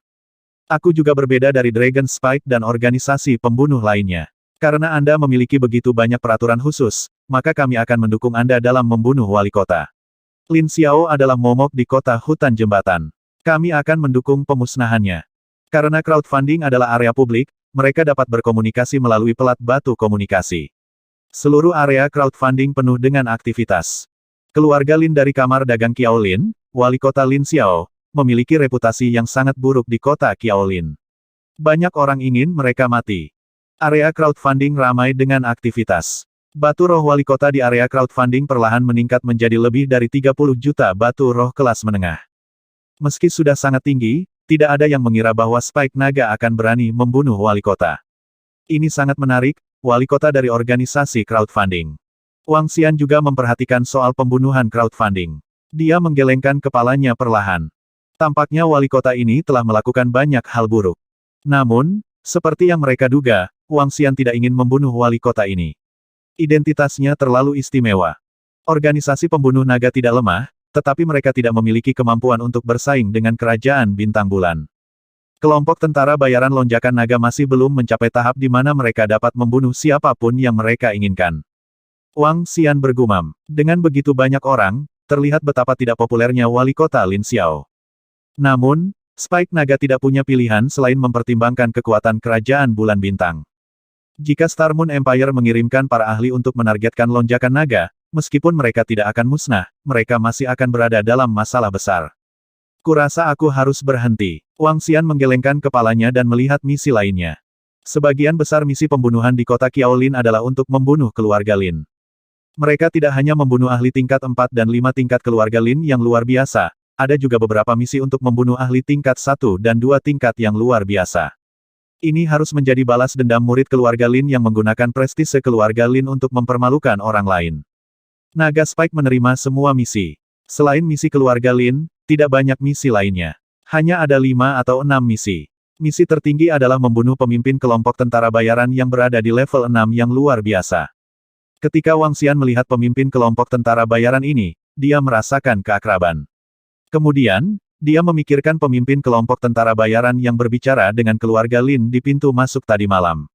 Aku juga berbeda dari Dragon Spike dan organisasi pembunuh lainnya. Karena Anda memiliki begitu banyak peraturan khusus, maka kami akan mendukung Anda dalam membunuh wali kota. Lin Xiao adalah momok di kota hutan jembatan. Kami akan mendukung pemusnahannya. Karena crowdfunding adalah area publik, mereka dapat berkomunikasi melalui pelat batu komunikasi. Seluruh area crowdfunding penuh dengan aktivitas. Keluarga Lin dari Kamar Dagang Qiaolin, wali kota Lin Xiao, memiliki reputasi yang sangat buruk di kota Qiaolin. Banyak orang ingin mereka mati. Area crowdfunding ramai dengan aktivitas. Batu roh wali kota di area crowdfunding perlahan meningkat menjadi lebih dari 30 juta batu roh kelas menengah. Meski sudah sangat tinggi, tidak ada yang mengira bahwa Spike Naga akan berani membunuh wali kota. Ini sangat menarik, wali kota dari organisasi crowdfunding. Wang Xian juga memperhatikan soal pembunuhan crowdfunding. Dia menggelengkan kepalanya perlahan. Tampaknya wali kota ini telah melakukan banyak hal buruk. Namun, seperti yang mereka duga, Wang Xian tidak ingin membunuh wali kota ini. Identitasnya terlalu istimewa. Organisasi pembunuh naga tidak lemah, tetapi mereka tidak memiliki kemampuan untuk bersaing dengan kerajaan bintang bulan. Kelompok tentara bayaran lonjakan naga masih belum mencapai tahap di mana mereka dapat membunuh siapapun yang mereka inginkan. Wang Xian bergumam. Dengan begitu banyak orang, terlihat betapa tidak populernya wali kota Lin Xiao. Namun, Spike Naga tidak punya pilihan selain mempertimbangkan kekuatan kerajaan bulan bintang. Jika Star Moon Empire mengirimkan para ahli untuk menargetkan lonjakan naga, meskipun mereka tidak akan musnah, mereka masih akan berada dalam masalah besar. Aku rasa aku harus berhenti. Wang Xian menggelengkan kepalanya dan melihat misi lainnya. Sebagian besar misi pembunuhan di kota Qiaolin adalah untuk membunuh keluarga Lin. Mereka tidak hanya membunuh ahli tingkat 4 dan 5 tingkat keluarga Lin yang luar biasa, ada juga beberapa misi untuk membunuh ahli tingkat 1 dan 2 tingkat yang luar biasa. Ini harus menjadi balas dendam murid keluarga Lin yang menggunakan prestise keluarga Lin untuk mempermalukan orang lain. Naga Spike menerima semua misi. Selain misi keluarga Lin, tidak banyak misi lainnya. Hanya ada 5 atau 6 misi. Misi tertinggi adalah membunuh pemimpin kelompok tentara bayaran yang berada di level 6 yang luar biasa. Ketika Wang Xian melihat pemimpin kelompok tentara bayaran ini, dia merasakan keakraban. Kemudian, dia memikirkan pemimpin kelompok tentara bayaran yang berbicara dengan keluarga Lin di pintu masuk tadi malam.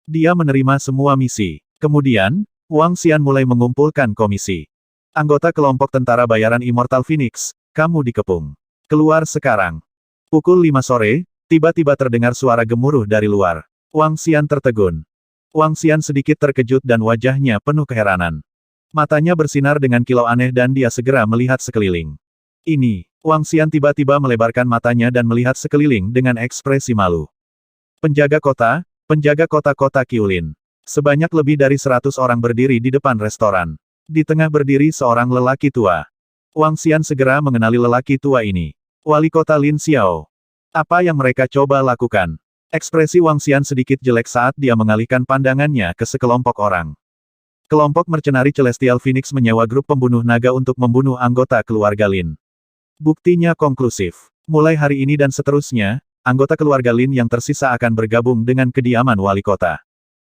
Dia menerima semua misi. Kemudian, Wang Xian mulai mengumpulkan komisi. Anggota kelompok tentara bayaran Immortal Phoenix, kamu dikepung. Keluar sekarang. Pukul 5 sore, tiba-tiba terdengar suara gemuruh dari luar. Wang Xian tertegun. Wang Xian sedikit terkejut dan wajahnya penuh keheranan. Matanya bersinar dengan kilau aneh dan dia segera melihat sekeliling. Ini, Wang Xian tiba-tiba melebarkan matanya dan melihat sekeliling dengan ekspresi malu. Penjaga kota kota Qiaolin. Sebanyak lebih dari 100 orang berdiri di depan restoran. Di tengah berdiri seorang lelaki tua. Wang Xian segera mengenali lelaki tua ini. Wali kota Lin Xiao. Apa yang mereka coba lakukan? Ekspresi Wang Xian sedikit jelek saat dia mengalihkan pandangannya ke sekelompok orang. Kelompok mercenari Celestial Phoenix menyewa grup pembunuh naga untuk membunuh anggota keluarga Lin. Buktinya konklusif. Mulai hari ini dan seterusnya, anggota keluarga Lin yang tersisa akan bergabung dengan kediaman wali kota.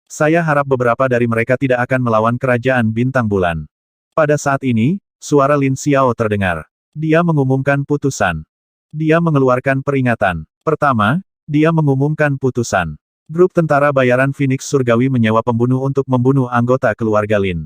Saya harap beberapa dari mereka tidak akan melawan kerajaan bintang bulan. Pada saat ini, suara Lin Xiao terdengar. Dia mengumumkan putusan. Dia mengeluarkan peringatan. Pertama, dia mengumumkan putusan. Grup tentara bayaran Phoenix Surgawi menyewa pembunuh untuk membunuh anggota keluarga Lin.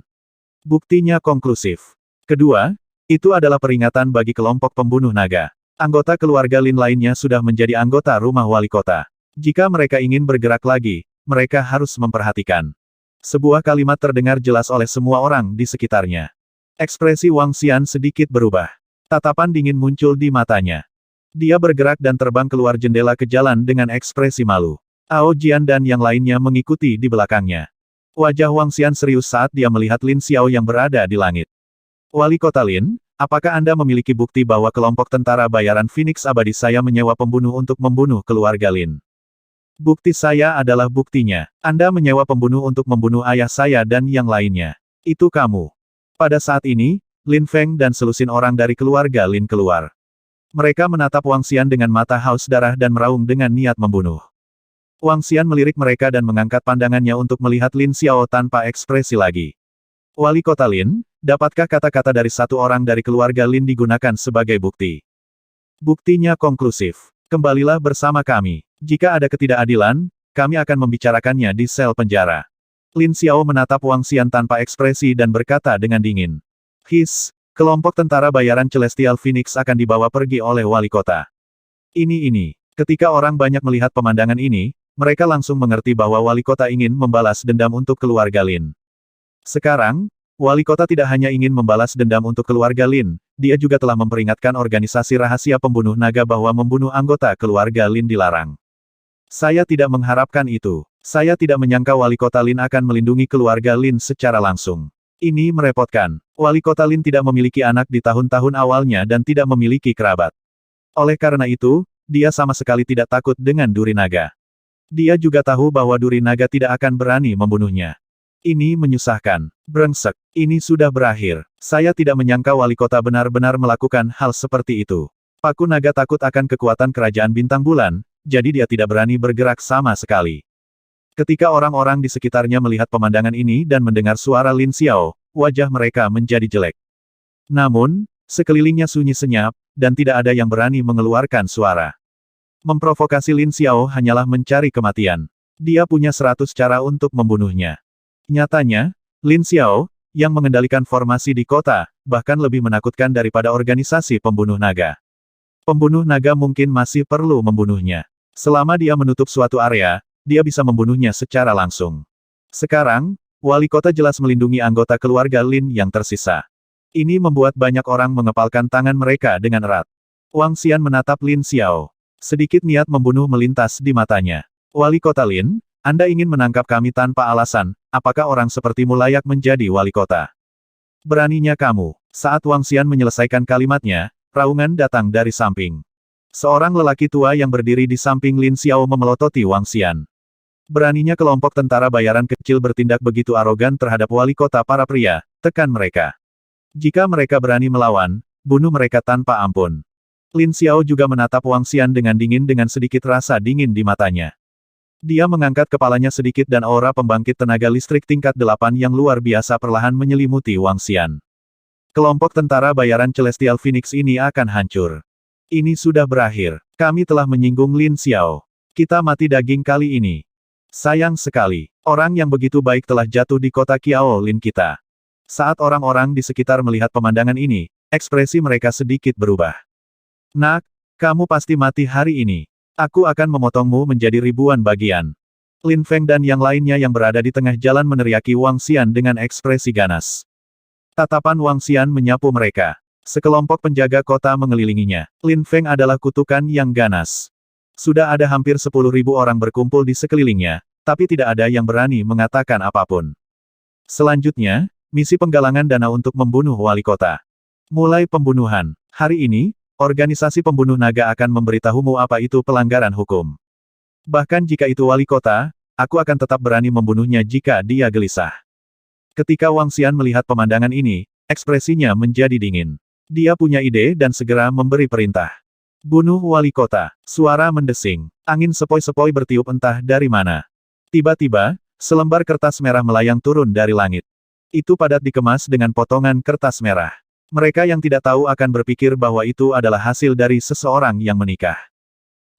Buktinya konklusif. Kedua, itu adalah peringatan bagi kelompok pembunuh naga. Anggota keluarga Lin lainnya sudah menjadi anggota rumah wali kota. Jika mereka ingin bergerak lagi, mereka harus memperhatikan. Sebuah kalimat terdengar jelas oleh semua orang di sekitarnya. Ekspresi Wang Xian sedikit berubah. Tatapan dingin muncul di matanya. Dia bergerak dan terbang keluar jendela ke jalan dengan ekspresi malu. Ao Jian dan yang lainnya mengikuti di belakangnya. Wajah Wang Xian serius saat dia melihat Lin Xiao yang berada di langit. Wali kota Lin, apakah Anda memiliki bukti bahwa kelompok tentara bayaran Phoenix Abadi saya menyewa pembunuh untuk membunuh keluarga Lin? Bukti saya adalah buktinya. Anda menyewa pembunuh untuk membunuh ayah saya dan yang lainnya. Itu kamu. Pada saat ini, Lin Feng dan selusin orang dari keluarga Lin keluar. Mereka menatap Wang Xian dengan mata haus darah dan meraung dengan niat membunuh. Wang Xian melirik mereka dan mengangkat pandangannya untuk melihat Lin Xiao tanpa ekspresi lagi. Wali kota Lin, dapatkah kata-kata dari satu orang dari keluarga Lin digunakan sebagai bukti? Buktinya konklusif. Kembalilah bersama kami. Jika ada ketidakadilan, kami akan membicarakannya di sel penjara. Lin Xiao menatap Wang Xian tanpa ekspresi dan berkata dengan dingin. Kelompok tentara bayaran Celestial Phoenix akan dibawa pergi oleh wali kota. Ini. Ketika orang banyak melihat pemandangan ini, mereka langsung mengerti bahwa wali kota ingin membalas dendam untuk keluarga Lin. Sekarang, wali kota tidak hanya ingin membalas dendam untuk keluarga Lin, dia juga telah memperingatkan organisasi rahasia pembunuh naga bahwa membunuh anggota keluarga Lin dilarang. Saya tidak mengharapkan itu. Saya tidak menyangka wali kota Lin akan melindungi keluarga Lin secara langsung. Ini merepotkan. Wali kota Lin tidak memiliki anak di tahun-tahun awalnya dan tidak memiliki kerabat. Oleh karena itu, dia sama sekali tidak takut dengan duri naga. Dia juga tahu bahwa duri naga tidak akan berani membunuhnya. Ini menyusahkan. Brengsek. Ini sudah berakhir. Saya tidak menyangka wali kota benar-benar melakukan hal seperti itu. Paku naga takut akan kekuatan kerajaan bintang bulan, jadi dia tidak berani bergerak sama sekali. Ketika orang-orang di sekitarnya melihat pemandangan ini dan mendengar suara Lin Xiao, wajah mereka menjadi jelek. Namun, sekelilingnya sunyi senyap, dan tidak ada yang berani mengeluarkan suara. Memprovokasi Lin Xiao hanyalah mencari kematian. Dia punya 100 cara untuk membunuhnya. Nyatanya, Lin Xiao, yang mengendalikan formasi di kota, bahkan lebih menakutkan daripada organisasi pembunuh naga. Pembunuh naga mungkin masih perlu membunuhnya. Selama dia menutup suatu area, dia bisa membunuhnya secara langsung. Sekarang, wali kota jelas melindungi anggota keluarga Lin yang tersisa. Ini membuat banyak orang mengepalkan tangan mereka dengan erat. Wang Xian menatap Lin Xiao. Sedikit niat membunuh melintas di matanya. Wali kota Lin, Anda ingin menangkap kami tanpa alasan, apakah orang sepertimu layak menjadi wali kota? Beraninya kamu. Saat Wang Xian menyelesaikan kalimatnya, raungan datang dari samping. Seorang lelaki tua yang berdiri di samping Lin Xiao memelototi Wang Xian. Beraninya kelompok tentara bayaran kecil bertindak begitu arogan terhadap wali kota para pria, tekan mereka. Jika mereka berani melawan, bunuh mereka tanpa ampun. Lin Xiao juga menatap Wang Xian dengan dingin dengan sedikit rasa dingin di matanya. Dia mengangkat kepalanya sedikit dan aura pembangkit tenaga listrik tingkat 8 yang luar biasa perlahan menyelimuti Wang Xian. Kelompok tentara bayaran Celestial Phoenix ini akan hancur. Ini sudah berakhir. Kami telah menyinggung Lin Xiao. Kita mati daging kali ini. Sayang sekali, orang yang begitu baik telah jatuh di kota Qiao Lin kita. Saat orang-orang di sekitar melihat pemandangan ini, ekspresi mereka sedikit berubah. Nak, kamu pasti mati hari ini. Aku akan memotongmu menjadi ribuan bagian. Lin Feng dan yang lainnya yang berada di tengah jalan meneriaki Wang Xian dengan ekspresi ganas. Tatapan Wang Xian menyapu mereka. Sekelompok penjaga kota mengelilinginya. Lin Feng adalah kutukan yang ganas. Sudah ada hampir 10.000 orang berkumpul di sekelilingnya, tapi tidak ada yang berani mengatakan apapun. Selanjutnya, misi penggalangan dana untuk membunuh wali kota. Mulai pembunuhan. Hari ini, organisasi pembunuh naga akan memberitahumu apa itu pelanggaran hukum. Bahkan jika itu wali kota, aku akan tetap berani membunuhnya jika dia gelisah. Ketika Wang Xian melihat pemandangan ini, ekspresinya menjadi dingin. Dia punya ide dan segera memberi perintah. Bunuh wali kota. Suara mendesing. Angin sepoi-sepoi bertiup entah dari mana. Tiba-tiba, selembar kertas merah melayang turun dari langit. Itu padat dikemas dengan potongan kertas merah. Mereka yang tidak tahu akan berpikir bahwa itu adalah hasil dari seseorang yang menikah.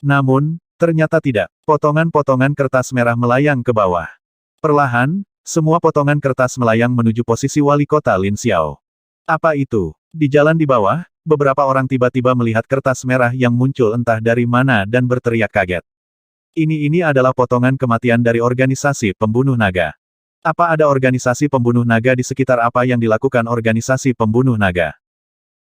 Namun, ternyata tidak. Potongan-potongan kertas merah melayang ke bawah. Perlahan, semua potongan kertas melayang menuju posisi wali kota Lin Xiao. Apa itu? Di jalan di bawah, beberapa orang tiba-tiba melihat kertas merah yang muncul entah dari mana dan berteriak kaget. Ini adalah potongan kematian dari organisasi pembunuh naga. Apa ada organisasi pembunuh naga di sekitar apa yang dilakukan organisasi pembunuh naga?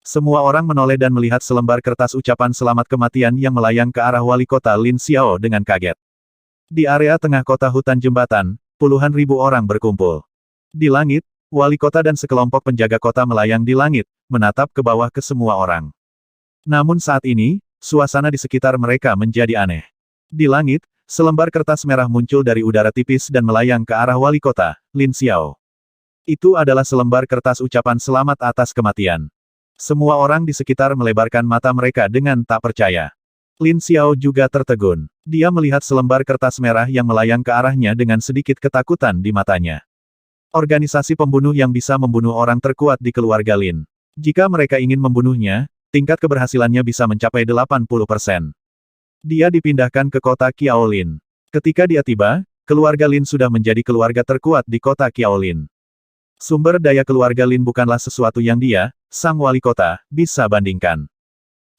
Semua orang menoleh dan melihat selembar kertas ucapan selamat kematian yang melayang ke arah wali kota Lin Xiao dengan kaget. Di area tengah kota hutan jembatan, puluhan ribu orang berkumpul. Di langit, wali kota dan sekelompok penjaga kota melayang di langit, menatap ke bawah ke semua orang. Namun saat ini, suasana di sekitar mereka menjadi aneh. Di langit, selembar kertas merah muncul dari udara tipis dan melayang ke arah wali kota, Lin Xiao. Itu adalah selembar kertas ucapan selamat atas kematian. Semua orang di sekitar melebarkan mata mereka dengan tak percaya. Lin Xiao juga tertegun. Dia melihat selembar kertas merah yang melayang ke arahnya dengan sedikit ketakutan di matanya. Organisasi pembunuh yang bisa membunuh orang terkuat di keluarga Lin. Jika mereka ingin membunuhnya, tingkat keberhasilannya bisa mencapai 80%. Dia dipindahkan ke kota Qiao Lin. Ketika dia tiba, keluarga Lin sudah menjadi keluarga terkuat di kota Qiao Lin. Sumber daya keluarga Lin bukanlah sesuatu yang dia, sang wali kota, bisa bandingkan.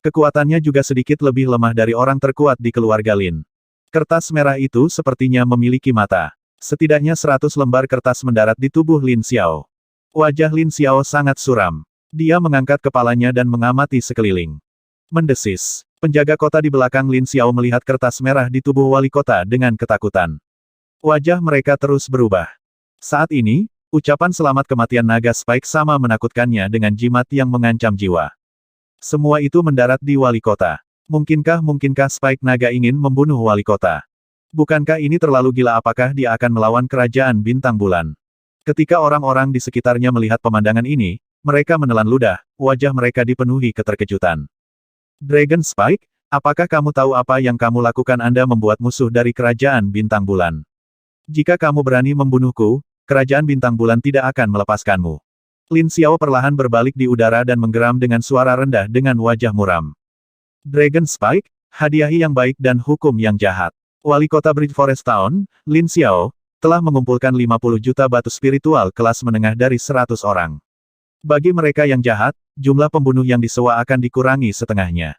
Kekuatannya juga sedikit lebih lemah dari orang terkuat di keluarga Lin. Kertas merah itu sepertinya memiliki mata. Setidaknya 100 lembar kertas mendarat di tubuh Lin Xiao. Wajah Lin Xiao sangat suram. Dia mengangkat kepalanya dan mengamati sekeliling. Mendesis. Penjaga kota di belakang Lin Xiao melihat kertas merah di tubuh wali kota dengan ketakutan. Wajah mereka terus berubah. Saat ini, ucapan selamat kematian naga Spike sama menakutkannya dengan jimat yang mengancam jiwa. Semua itu mendarat di wali kota. Mungkinkah Spike naga ingin membunuh wali kota? Bukankah ini terlalu gila? Apakah dia akan melawan kerajaan bintang bulan? Ketika orang-orang di sekitarnya melihat pemandangan ini, mereka menelan ludah, wajah mereka dipenuhi keterkejutan. Dragon Spike, apakah kamu tahu apa yang kamu lakukan? Anda membuat musuh dari kerajaan bintang bulan. Jika kamu berani membunuhku, kerajaan bintang bulan tidak akan melepaskanmu. Lin Xiao perlahan berbalik di udara dan menggeram dengan suara rendah dengan wajah muram. Dragon Spike, hadiahi yang baik dan hukum yang jahat. Wali kota Bridge Forest Town, Lin Xiao, telah mengumpulkan 50 juta batu spiritual kelas menengah dari 100 orang. Bagi mereka yang jahat, jumlah pembunuh yang disewa akan dikurangi setengahnya.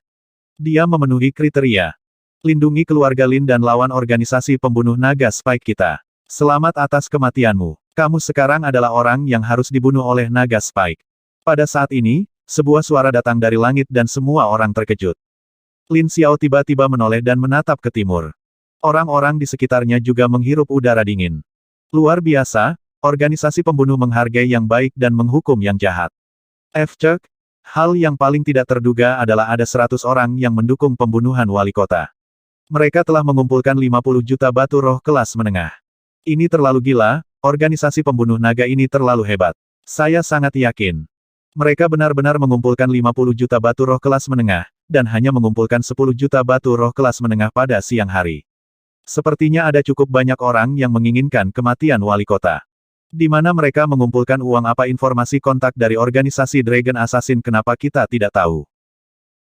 Dia memenuhi kriteria. Lindungi keluarga Lin dan lawan organisasi pembunuh naga Spike kita. Selamat atas kematianmu. Kamu sekarang adalah orang yang harus dibunuh oleh naga Spike. Pada saat ini, sebuah suara datang dari langit dan semua orang terkejut. Lin Xiao tiba-tiba menoleh dan menatap ke timur. Orang-orang di sekitarnya juga menghirup udara dingin. Luar biasa, organisasi pembunuh menghargai yang baik dan menghukum yang jahat. Cek, hal yang paling tidak terduga adalah ada 100 orang yang mendukung pembunuhan wali kota. Mereka telah mengumpulkan 50 juta batu roh kelas menengah. Ini terlalu gila, organisasi pembunuh naga ini terlalu hebat. Saya sangat yakin. Mereka benar-benar mengumpulkan 50 juta batu roh kelas menengah, dan hanya mengumpulkan 10 juta batu roh kelas menengah pada siang hari. Sepertinya ada cukup banyak orang yang menginginkan kematian wali kota. Di mana mereka mengumpulkan uang apa informasi kontak dari organisasi Dragon Assassin kenapa kita tidak tahu.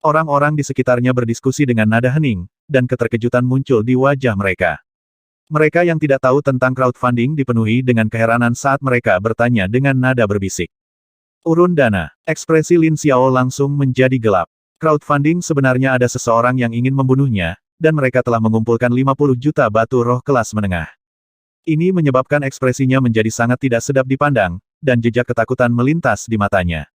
Orang-orang di sekitarnya berdiskusi dengan nada hening, dan keterkejutan muncul di wajah mereka. Mereka yang tidak tahu tentang crowdfunding dipenuhi dengan keheranan saat mereka bertanya dengan nada berbisik. Urun dana, ekspresi Lin Xiao langsung menjadi gelap. Crowdfunding sebenarnya ada seseorang yang ingin membunuhnya, dan mereka telah mengumpulkan 50 juta batu roh kelas menengah. Ini menyebabkan ekspresinya menjadi sangat tidak sedap dipandang, dan jejak ketakutan melintas di matanya.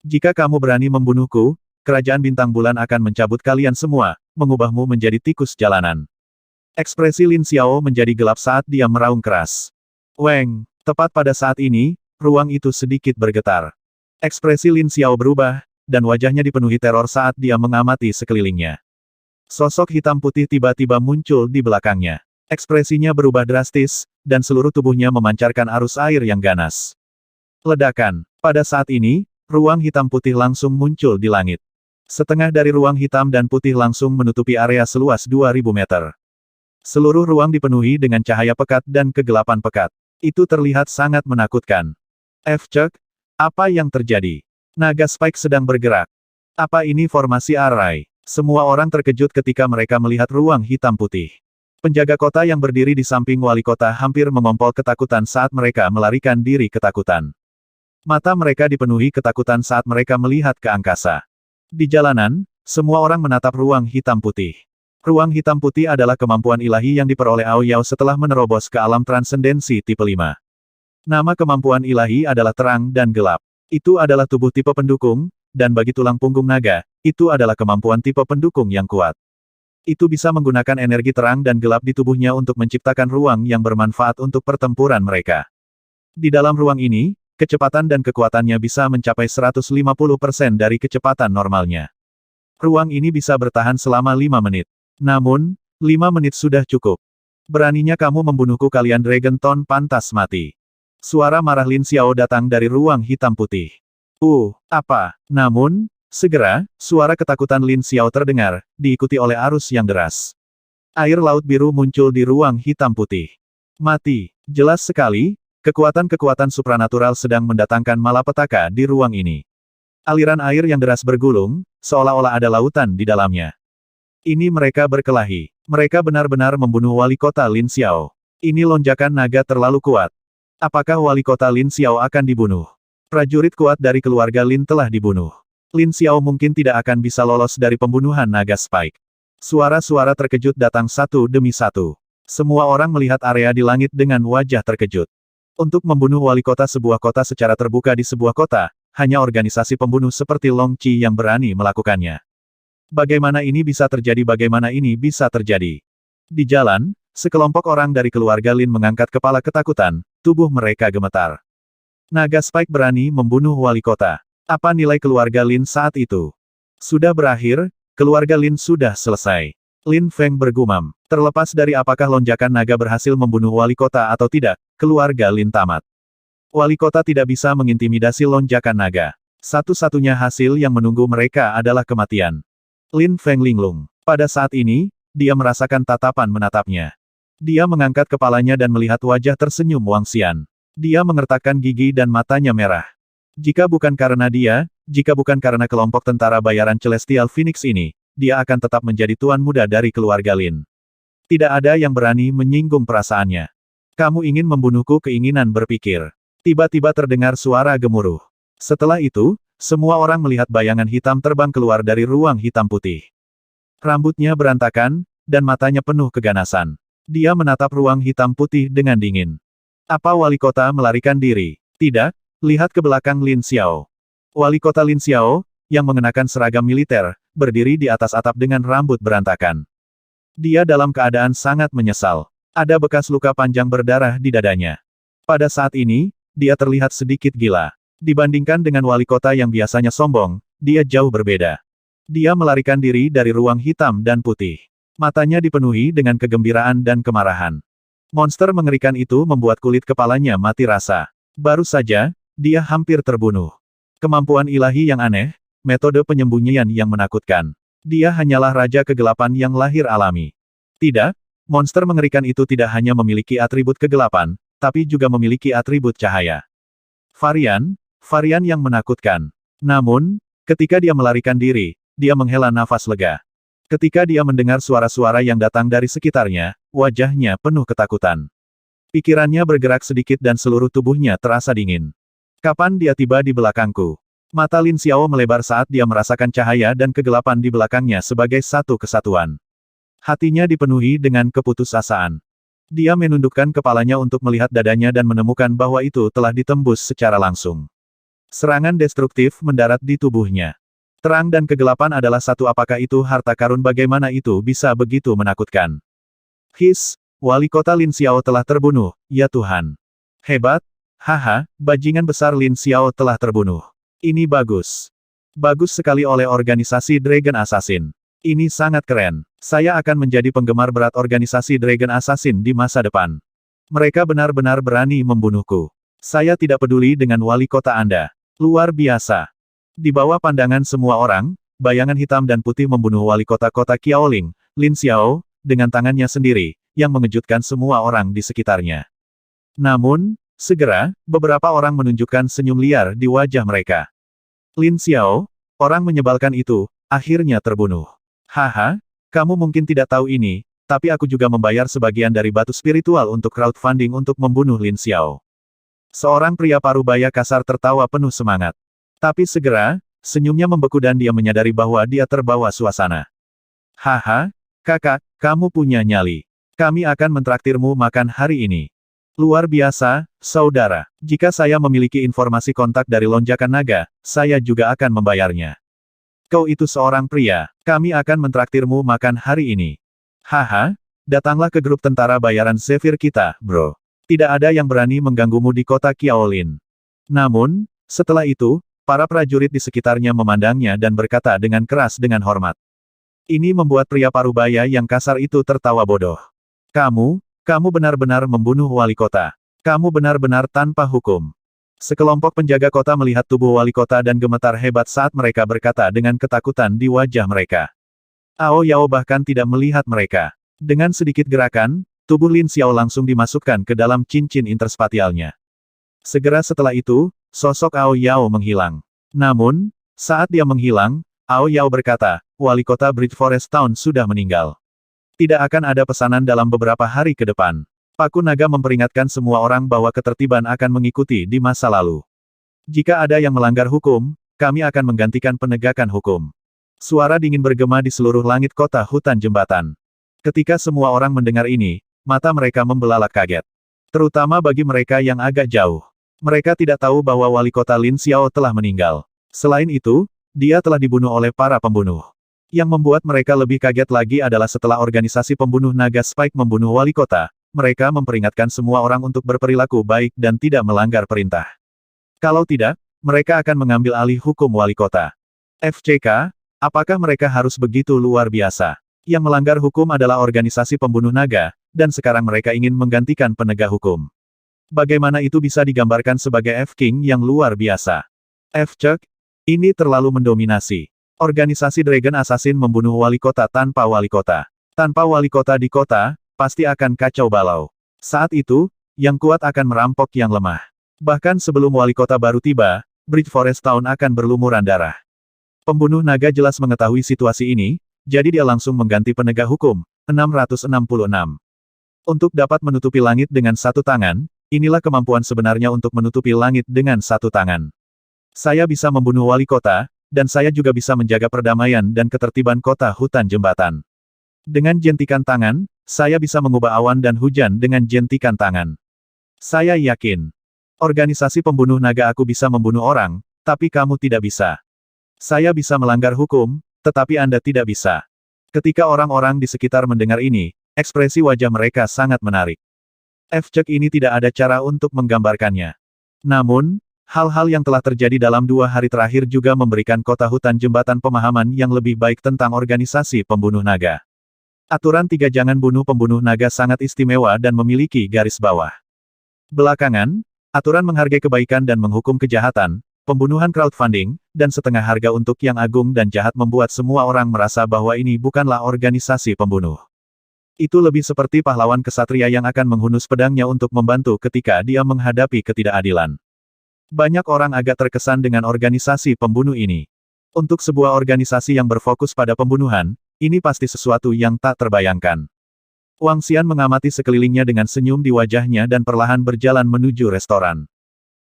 Jika kamu berani membunuhku, Kerajaan Bintang Bulan akan mencabut kalian semua, mengubahmu menjadi tikus jalanan. Ekspresi Lin Xiao menjadi gelap saat dia meraung keras. Weng, tepat pada saat ini, ruang itu sedikit bergetar. Ekspresi Lin Xiao berubah, dan wajahnya dipenuhi teror saat dia mengamati sekelilingnya. Sosok hitam putih tiba-tiba muncul di belakangnya. Ekspresinya berubah drastis, dan seluruh tubuhnya memancarkan arus air yang ganas. Ledakan. Pada saat ini, ruang hitam putih langsung muncul di langit. Setengah dari ruang hitam dan putih langsung menutupi area seluas 2000 meter. Seluruh ruang dipenuhi dengan cahaya pekat dan kegelapan pekat. Itu terlihat sangat menakutkan. Cek, apa yang terjadi? Naga Spike sedang bergerak. Apa ini formasi Arai? Semua orang terkejut ketika mereka melihat ruang hitam putih. Penjaga kota yang berdiri di samping wali kota hampir mengompol ketakutan saat mereka melarikan diri ketakutan. Mata mereka dipenuhi ketakutan saat mereka melihat ke angkasa. Di jalanan, semua orang menatap ruang hitam putih. Ruang hitam putih adalah kemampuan ilahi yang diperoleh Ao Yao setelah menerobos ke alam transendensi tipe 5. Nama kemampuan ilahi adalah terang dan gelap. Itu adalah tubuh tipe pendukung, dan bagi tulang punggung naga, itu adalah kemampuan tipe pendukung yang kuat. Itu bisa menggunakan energi terang dan gelap di tubuhnya untuk menciptakan ruang yang bermanfaat untuk pertempuran mereka. Di dalam ruang ini, kecepatan dan kekuatannya bisa mencapai 150% dari kecepatan normalnya. Ruang ini bisa bertahan selama 5 menit. Namun, 5 menit sudah cukup. Beraninya kamu membunuhku kalian Dragon Tone pantas mati. Suara marah Lin Xiao datang dari ruang hitam putih. Apa? Namun, segera, suara ketakutan Lin Xiao terdengar, diikuti oleh arus yang deras. Air laut biru muncul di ruang hitam putih. Mati. Jelas sekali, kekuatan-kekuatan supranatural sedang mendatangkan malapetaka di ruang ini. Aliran air yang deras bergulung, seolah-olah ada lautan di dalamnya. Ini mereka berkelahi. Mereka benar-benar membunuh wali kota Lin Xiao. Ini lonjakan naga terlalu kuat. Apakah wali kota Lin Xiao akan dibunuh? Prajurit kuat dari keluarga Lin telah dibunuh. Lin Xiao mungkin tidak akan bisa lolos dari pembunuhan naga Spike. Suara-suara terkejut datang satu demi satu. Semua orang melihat area di langit dengan wajah terkejut. Untuk membunuh wali kota sebuah kota secara terbuka di sebuah kota, hanya organisasi pembunuh seperti Long Qi yang berani melakukannya. Bagaimana ini bisa terjadi? Bagaimana ini bisa terjadi? Di jalan, sekelompok orang dari keluarga Lin mengangkat kepala ketakutan, tubuh mereka gemetar. Naga Spike berani membunuh wali kota. Apa nilai keluarga Lin saat itu? Sudah berakhir, keluarga Lin sudah selesai. Lin Feng bergumam. Terlepas dari apakah lonjakan naga berhasil membunuh wali kota atau tidak, keluarga Lin tamat. Wali kota tidak bisa mengintimidasi lonjakan naga. Satu-satunya hasil yang menunggu mereka adalah kematian. Lin Feng linglung. Pada saat ini, dia merasakan tatapan menatapnya. Dia mengangkat kepalanya dan melihat wajah tersenyum Wang Xian. Dia mengertakkan gigi dan matanya merah. Jika bukan karena dia, jika bukan karena kelompok tentara bayaran Celestial Phoenix ini, dia akan tetap menjadi tuan muda dari keluarga Lin. Tidak ada yang berani menyinggung perasaannya. Kamu ingin membunuhku? Keinginan berpikir. Tiba-tiba terdengar suara gemuruh. Setelah itu, semua orang melihat bayangan hitam terbang keluar dari ruang hitam putih. Rambutnya berantakan, dan matanya penuh keganasan. Dia menatap ruang hitam putih dengan dingin. Apa wali kota melarikan diri? Tidak, lihat ke belakang Lin Xiao. Wali kota Lin Xiao, yang mengenakan seragam militer, berdiri di atas atap dengan rambut berantakan. Dia dalam keadaan sangat menyesal. Ada bekas luka panjang berdarah di dadanya. Pada saat ini, dia terlihat sedikit gila. Dibandingkan dengan wali kota yang biasanya sombong, dia jauh berbeda. Dia melarikan diri dari ruang hitam dan putih. Matanya dipenuhi dengan kegembiraan dan kemarahan. Monster mengerikan itu membuat kulit kepalanya mati rasa. Baru saja, dia hampir terbunuh. Kemampuan ilahi yang aneh, metode penyembunyian yang menakutkan. Dia hanyalah raja kegelapan yang lahir alami. Tidak, monster mengerikan itu tidak hanya memiliki atribut kegelapan, tapi juga memiliki atribut cahaya. Varian yang menakutkan. Namun, ketika dia melarikan diri, dia menghela nafas lega. Ketika dia mendengar suara-suara yang datang dari sekitarnya, wajahnya penuh ketakutan. Pikirannya bergerak sedikit dan seluruh tubuhnya terasa dingin. Kapan dia tiba di belakangku? Mata Lin Xiao melebar saat dia merasakan cahaya dan kegelapan di belakangnya sebagai satu kesatuan. Hatinya dipenuhi dengan keputusasaan. Dia menundukkan kepalanya untuk melihat dadanya dan menemukan bahwa itu telah ditembus secara langsung. Serangan destruktif mendarat di tubuhnya. Terang dan kegelapan adalah satu. Apakah itu harta karun? Bagaimana itu bisa begitu menakutkan? Wali kota Lin Xiao telah terbunuh, ya Tuhan. Hebat, haha, bajingan besar Lin Xiao telah terbunuh. Ini bagus. Bagus sekali oleh organisasi Dragon Assassin. Ini sangat keren. Saya akan menjadi penggemar berat organisasi Dragon Assassin di masa depan. Mereka benar-benar berani membunuhku. Saya tidak peduli dengan wali kota Anda. Luar biasa. Di bawah pandangan semua orang, bayangan hitam dan putih membunuh wali kota Qiaoling, Lin Xiao, dengan tangannya sendiri, yang mengejutkan semua orang di sekitarnya. Namun, segera, beberapa orang menunjukkan senyum liar di wajah mereka. Lin Xiao, orang menyebalkan itu, akhirnya terbunuh. Haha, kamu mungkin tidak tahu ini, tapi aku juga membayar sebagian dari batu spiritual untuk crowdfunding untuk membunuh Lin Xiao. Seorang pria parubaya kasar tertawa penuh semangat. Tapi segera, senyumnya membeku dan dia menyadari bahwa dia terbawa suasana. Haha, kakak, kamu punya nyali. Kami akan mentraktirmu makan hari ini. Luar biasa, saudara. Jika saya memiliki informasi kontak dari lonjakan naga, saya juga akan membayarnya. Kau itu seorang pria, kami akan mentraktirmu makan hari ini. Haha, datanglah ke grup tentara bayaran Zephyr kita, bro. Tidak ada yang berani mengganggumu di kota Qiaolin. Namun, setelah itu, para prajurit di sekitarnya memandangnya dan berkata dengan keras dengan hormat. Ini membuat pria parubaya yang kasar itu tertawa bodoh. Kamu benar-benar membunuh wali kota. Kamu benar-benar tanpa hukum. Sekelompok penjaga kota melihat tubuh wali kota dan gemetar hebat saat mereka berkata dengan ketakutan di wajah mereka. Ao Yao bahkan tidak melihat mereka. Dengan sedikit gerakan, tubuh Lin Xiao langsung dimasukkan ke dalam cincin interspatialnya. Segera setelah itu, sosok Ao Yao menghilang. Namun, saat dia menghilang, Ao Yao berkata, wali kota Bridge Forest Town sudah meninggal. Tidak akan ada pesanan dalam beberapa hari ke depan. Paku Naga memperingatkan semua orang bahwa ketertiban akan mengikuti di masa lalu. Jika ada yang melanggar hukum, kami akan menggantikan penegakan hukum. Suara dingin bergema di seluruh langit kota hutan jembatan. Ketika semua orang mendengar ini, mata mereka membelalak kaget. Terutama bagi mereka yang agak jauh. Mereka tidak tahu bahwa wali kota Lin Xiao telah meninggal. Selain itu, dia telah dibunuh oleh para pembunuh. Yang membuat mereka lebih kaget lagi adalah setelah organisasi pembunuh naga Spike membunuh wali kota, mereka memperingatkan semua orang untuk berperilaku baik dan tidak melanggar perintah. Kalau tidak, mereka akan mengambil alih hukum wali kota. FCK, apakah mereka harus begitu luar biasa? Yang melanggar hukum adalah organisasi pembunuh naga, dan sekarang mereka ingin menggantikan penegak hukum. Bagaimana itu bisa digambarkan sebagai F-King yang luar biasa? F-Chuck, ini terlalu mendominasi. Organisasi Dragon Assassin membunuh wali kota tanpa wali kota. Tanpa wali kota di kota, pasti akan kacau balau. Saat itu, yang kuat akan merampok yang lemah. Bahkan sebelum wali kota baru tiba, Bridge Forest Town akan berlumuran darah. Pembunuh naga jelas mengetahui situasi ini, jadi dia langsung mengganti penegak hukum. 666. Untuk dapat menutupi langit dengan satu tangan, inilah kemampuan sebenarnya untuk menutupi langit dengan satu tangan. Saya bisa membunuh wali kota, dan saya juga bisa menjaga perdamaian dan ketertiban kota hutan jembatan. Dengan jentikan tangan, saya bisa mengubah awan dan hujan dengan jentikan tangan. Saya yakin. Organisasi pembunuh naga aku bisa membunuh orang, Tapi kamu tidak bisa. Saya bisa melanggar hukum, tetapi Anda tidak bisa. Ketika orang-orang di sekitar mendengar ini, ekspresi wajah mereka sangat menarik. Cek ini tidak ada cara untuk menggambarkannya. Namun, hal-hal yang telah terjadi dalam 2 hari terakhir juga memberikan kota hutan jembatan pemahaman yang lebih baik tentang organisasi pembunuh naga. Aturan 3 jangan bunuh pembunuh naga sangat istimewa dan memiliki garis bawah. Belakangan, aturan menghargai kebaikan dan menghukum kejahatan, pembunuhan crowdfunding, dan setengah harga untuk yang agung dan jahat membuat semua orang merasa bahwa ini bukanlah organisasi pembunuh. Itu lebih seperti pahlawan kesatria yang akan menghunus pedangnya untuk membantu ketika dia menghadapi ketidakadilan. Banyak orang agak terkesan dengan organisasi pembunuh ini. Untuk sebuah organisasi yang berfokus pada pembunuhan, ini pasti sesuatu yang tak terbayangkan. Wang Xian mengamati sekelilingnya dengan senyum di wajahnya dan perlahan berjalan menuju restoran.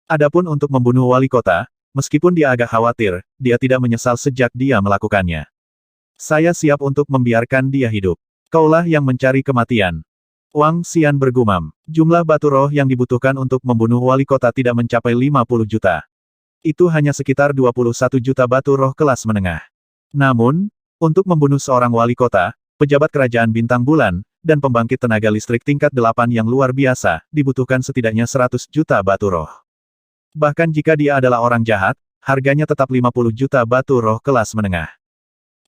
Adapun untuk membunuh wali kota, meskipun dia agak khawatir, dia tidak menyesal sejak dia melakukannya. Saya siap untuk membiarkan dia hidup. Kaulah yang mencari kematian. Wang Xian bergumam. Jumlah batu roh yang dibutuhkan untuk membunuh wali kota tidak mencapai 50 juta. Itu hanya sekitar 21 juta batu roh kelas menengah. Namun, untuk membunuh seorang wali kota, pejabat kerajaan bintang bulan, dan pembangkit tenaga listrik tingkat 8 yang luar biasa, dibutuhkan setidaknya 100 juta batu roh. Bahkan jika dia adalah orang jahat, harganya tetap 50 juta batu roh kelas menengah.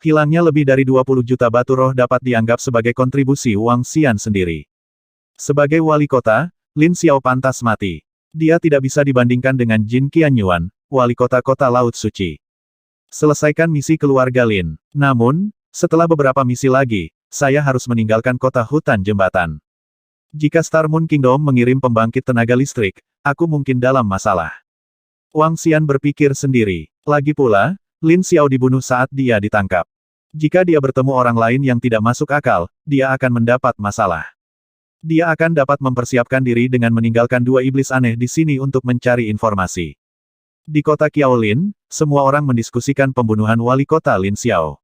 Hilangnya lebih dari 20 juta batu roh dapat dianggap sebagai kontribusi Wang Xian sendiri. Sebagai wali kota, Lin Xiao pantas mati. Dia tidak bisa dibandingkan dengan Jin Qianyuan, wali kota-kota Laut Suci. Selesaikan misi keluarga Lin. Namun, setelah beberapa misi lagi, saya harus meninggalkan kota hutan jembatan. Jika Star Moon Kingdom mengirim pembangkit tenaga listrik, aku mungkin dalam masalah. Wang Xian berpikir sendiri. Lagi pula, Lin Xiao dibunuh saat dia ditangkap. Jika dia bertemu orang lain yang tidak masuk akal, dia akan mendapat masalah. Dia akan dapat mempersiapkan diri dengan meninggalkan 2 iblis aneh di sini untuk mencari informasi. Di kota Qiaolin, semua orang mendiskusikan pembunuhan wali kota Lin Xiao.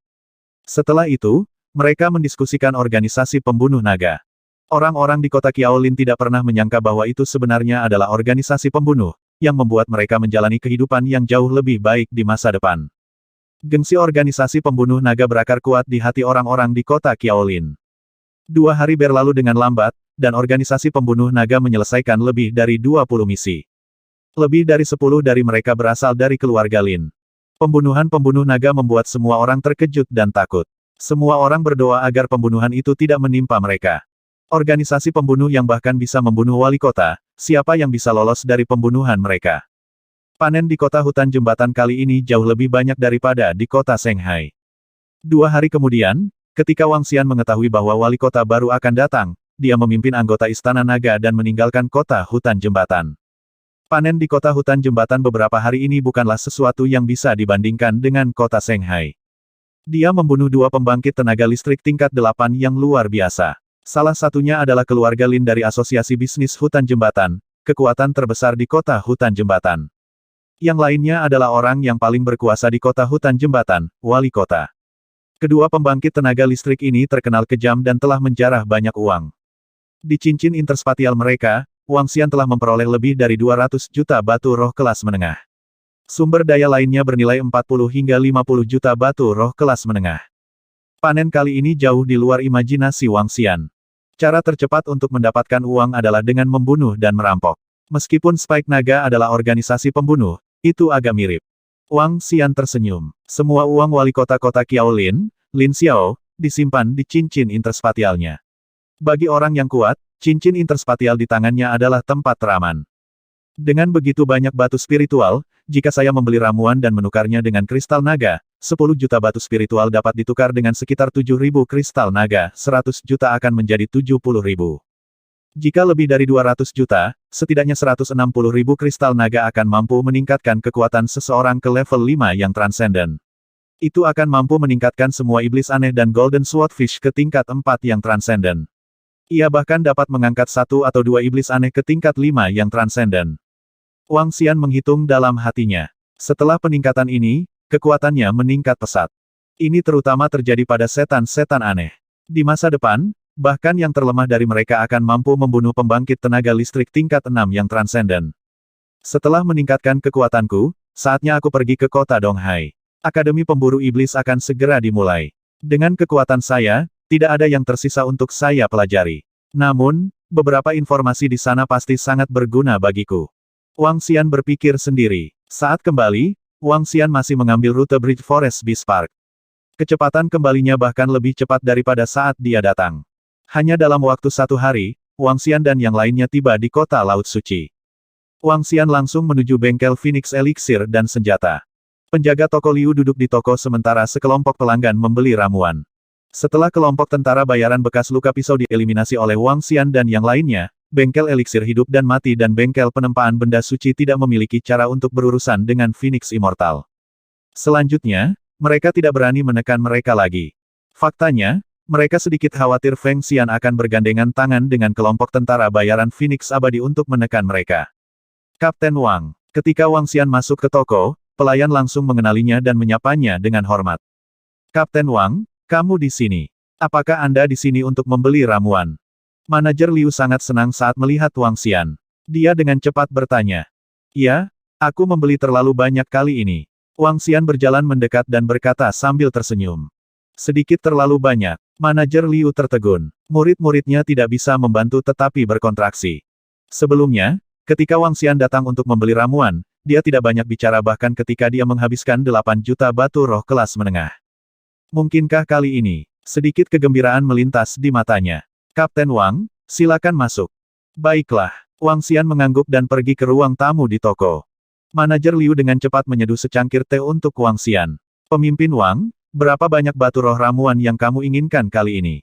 Setelah itu, mereka mendiskusikan organisasi pembunuh naga. Orang-orang di kota Qiaolin tidak pernah menyangka bahwa itu sebenarnya adalah organisasi pembunuh, yang membuat mereka menjalani kehidupan yang jauh lebih baik di masa depan. Gengsi organisasi pembunuh naga berakar kuat di hati orang-orang di kota Qiaolin. 2 hari berlalu dengan lambat, dan organisasi pembunuh naga menyelesaikan lebih dari 20 misi. Lebih dari 10 dari mereka berasal dari keluarga Lin. Pembunuhan pembunuh naga membuat semua orang terkejut dan takut. Semua orang berdoa agar pembunuhan itu tidak menimpa mereka. Organisasi pembunuh yang bahkan bisa membunuh wali kota, siapa yang bisa lolos dari pembunuhan mereka? Panen di kota hutan jembatan kali ini jauh lebih banyak daripada di kota Shanghai. 2 hari kemudian, ketika Wang Xian mengetahui bahwa wali kota baru akan datang, dia memimpin anggota Istana Naga dan meninggalkan kota hutan jembatan. Panen di kota hutan jembatan beberapa hari ini bukanlah sesuatu yang bisa dibandingkan dengan kota Shanghai. Dia membunuh 2 pembangkit tenaga listrik tingkat 8 yang luar biasa. Salah satunya adalah keluarga Lin dari Asosiasi Bisnis Hutan Jembatan, kekuatan terbesar di kota hutan jembatan. Yang lainnya adalah orang yang paling berkuasa di kota hutan jembatan, wali kota. Kedua pembangkit tenaga listrik ini terkenal kejam dan telah menjarah banyak uang. Di cincin interspatial mereka, Wang Xian telah memperoleh lebih dari 200 juta batu roh kelas menengah. Sumber daya lainnya bernilai 40 hingga 50 juta batu roh kelas menengah. Panen kali ini jauh di luar imajinasi Wang Xian. Cara tercepat untuk mendapatkan uang adalah dengan membunuh dan merampok. Meskipun Spike Naga adalah organisasi pembunuh, itu agak mirip. Wang Xian tersenyum. Semua uang wali kota-kota Qiaolin, Lin Xiao, disimpan di cincin interspatialnya. Bagi orang yang kuat, cincin interspatial di tangannya adalah tempat teraman. Dengan begitu banyak batu spiritual, jika saya membeli ramuan dan menukarnya dengan kristal naga, 10 juta batu spiritual dapat ditukar dengan sekitar 7.000 kristal naga, 100 juta akan menjadi 70.000. Jika lebih dari 200 juta, setidaknya 160.000 kristal naga akan mampu meningkatkan kekuatan seseorang ke level 5 yang transenden. Itu akan mampu meningkatkan semua iblis aneh dan Golden Swordfish ke tingkat 4 yang transenden. Ia bahkan dapat mengangkat 1 atau 2 iblis aneh ke tingkat 5 yang transenden. Wang Xian menghitung dalam hatinya. Setelah peningkatan ini, kekuatannya meningkat pesat. Ini terutama terjadi pada setan-setan aneh. Di masa depan, bahkan yang terlemah dari mereka akan mampu membunuh pembangkit tenaga listrik tingkat 6 yang transenden. Setelah meningkatkan kekuatanku, saatnya aku pergi ke kota Donghai. Akademi Pemburu Iblis akan segera dimulai. Dengan kekuatan saya, tidak ada yang tersisa untuk saya pelajari. Namun, beberapa informasi di sana pasti sangat berguna bagiku. Wang Xian berpikir sendiri. Saat kembali, Wang Xian masih mengambil rute Bridge Forest Beast Park. Kecepatan kembalinya bahkan lebih cepat daripada saat dia datang. Hanya dalam waktu 1 hari, Wang Xian dan yang lainnya tiba di kota Laut Suci. Wang Xian langsung menuju bengkel Phoenix Elixir dan senjata. Penjaga toko Liu duduk di toko sementara sekelompok pelanggan membeli ramuan. Setelah kelompok tentara bayaran bekas luka pisau dieliminasi oleh Wang Xian dan yang lainnya, bengkel Elixir hidup dan mati dan bengkel penempaan benda suci tidak memiliki cara untuk berurusan dengan Phoenix Immortal. Selanjutnya, mereka tidak berani menekan mereka lagi. Faktanya, mereka sedikit khawatir Feng Xian akan bergandengan tangan dengan kelompok tentara bayaran Phoenix Abadi untuk menekan mereka. Kapten Wang. Ketika Wang Xian masuk ke toko, pelayan langsung mengenalinya dan menyapanya dengan hormat. Kapten Wang, kamu di sini. Apakah Anda di sini untuk membeli ramuan? Manajer Liu sangat senang saat melihat Wang Xian. Dia dengan cepat bertanya. Ya, aku membeli terlalu banyak kali ini. Wang Xian berjalan mendekat dan berkata sambil tersenyum. Sedikit terlalu banyak. Manajer Liu tertegun. Murid-muridnya tidak bisa membantu tetapi berkontraksi. Sebelumnya, ketika Wang Xian datang untuk membeli ramuan, dia tidak banyak bicara bahkan ketika dia menghabiskan 8 juta batu roh kelas menengah. Mungkinkah kali ini? Sedikit kegembiraan melintas di matanya. Kapten Wang, silakan masuk. Baiklah. Wang Xian mengangguk dan pergi ke ruang tamu di toko. Manajer Liu dengan cepat menyeduh secangkir teh untuk Wang Xian. Pemimpin Wang, berapa banyak batu roh ramuan yang kamu inginkan kali ini?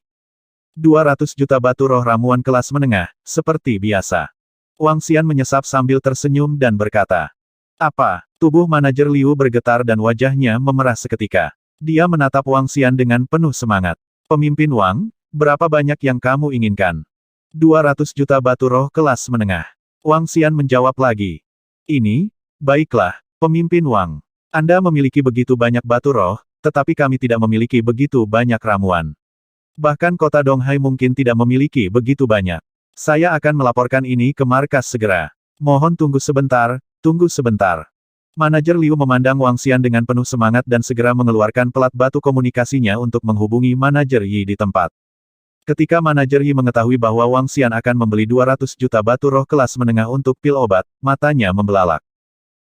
200 juta batu roh ramuan kelas menengah, seperti biasa. Wang Xian menyesap sambil tersenyum dan berkata. Apa? Tubuh manajer Liu bergetar dan wajahnya memerah seketika. Dia menatap Wang Xian dengan penuh semangat. Pemimpin Wang, berapa banyak yang kamu inginkan? 200 juta batu roh kelas menengah. Wang Xian menjawab lagi. Ini, baiklah, pemimpin Wang. Anda memiliki begitu banyak batu roh, tetapi kami tidak memiliki begitu banyak ramuan. Bahkan kota Donghai mungkin tidak memiliki begitu banyak. Saya akan melaporkan ini ke markas segera. Mohon tunggu sebentar, tunggu sebentar. Manajer Liu memandang Wang Xian dengan penuh semangat dan segera mengeluarkan pelat batu komunikasinya untuk menghubungi manajer Yi di tempat. Ketika manajer Yi mengetahui bahwa Wang Xian akan membeli 200 juta batu roh kelas menengah untuk pil obat, matanya membelalak.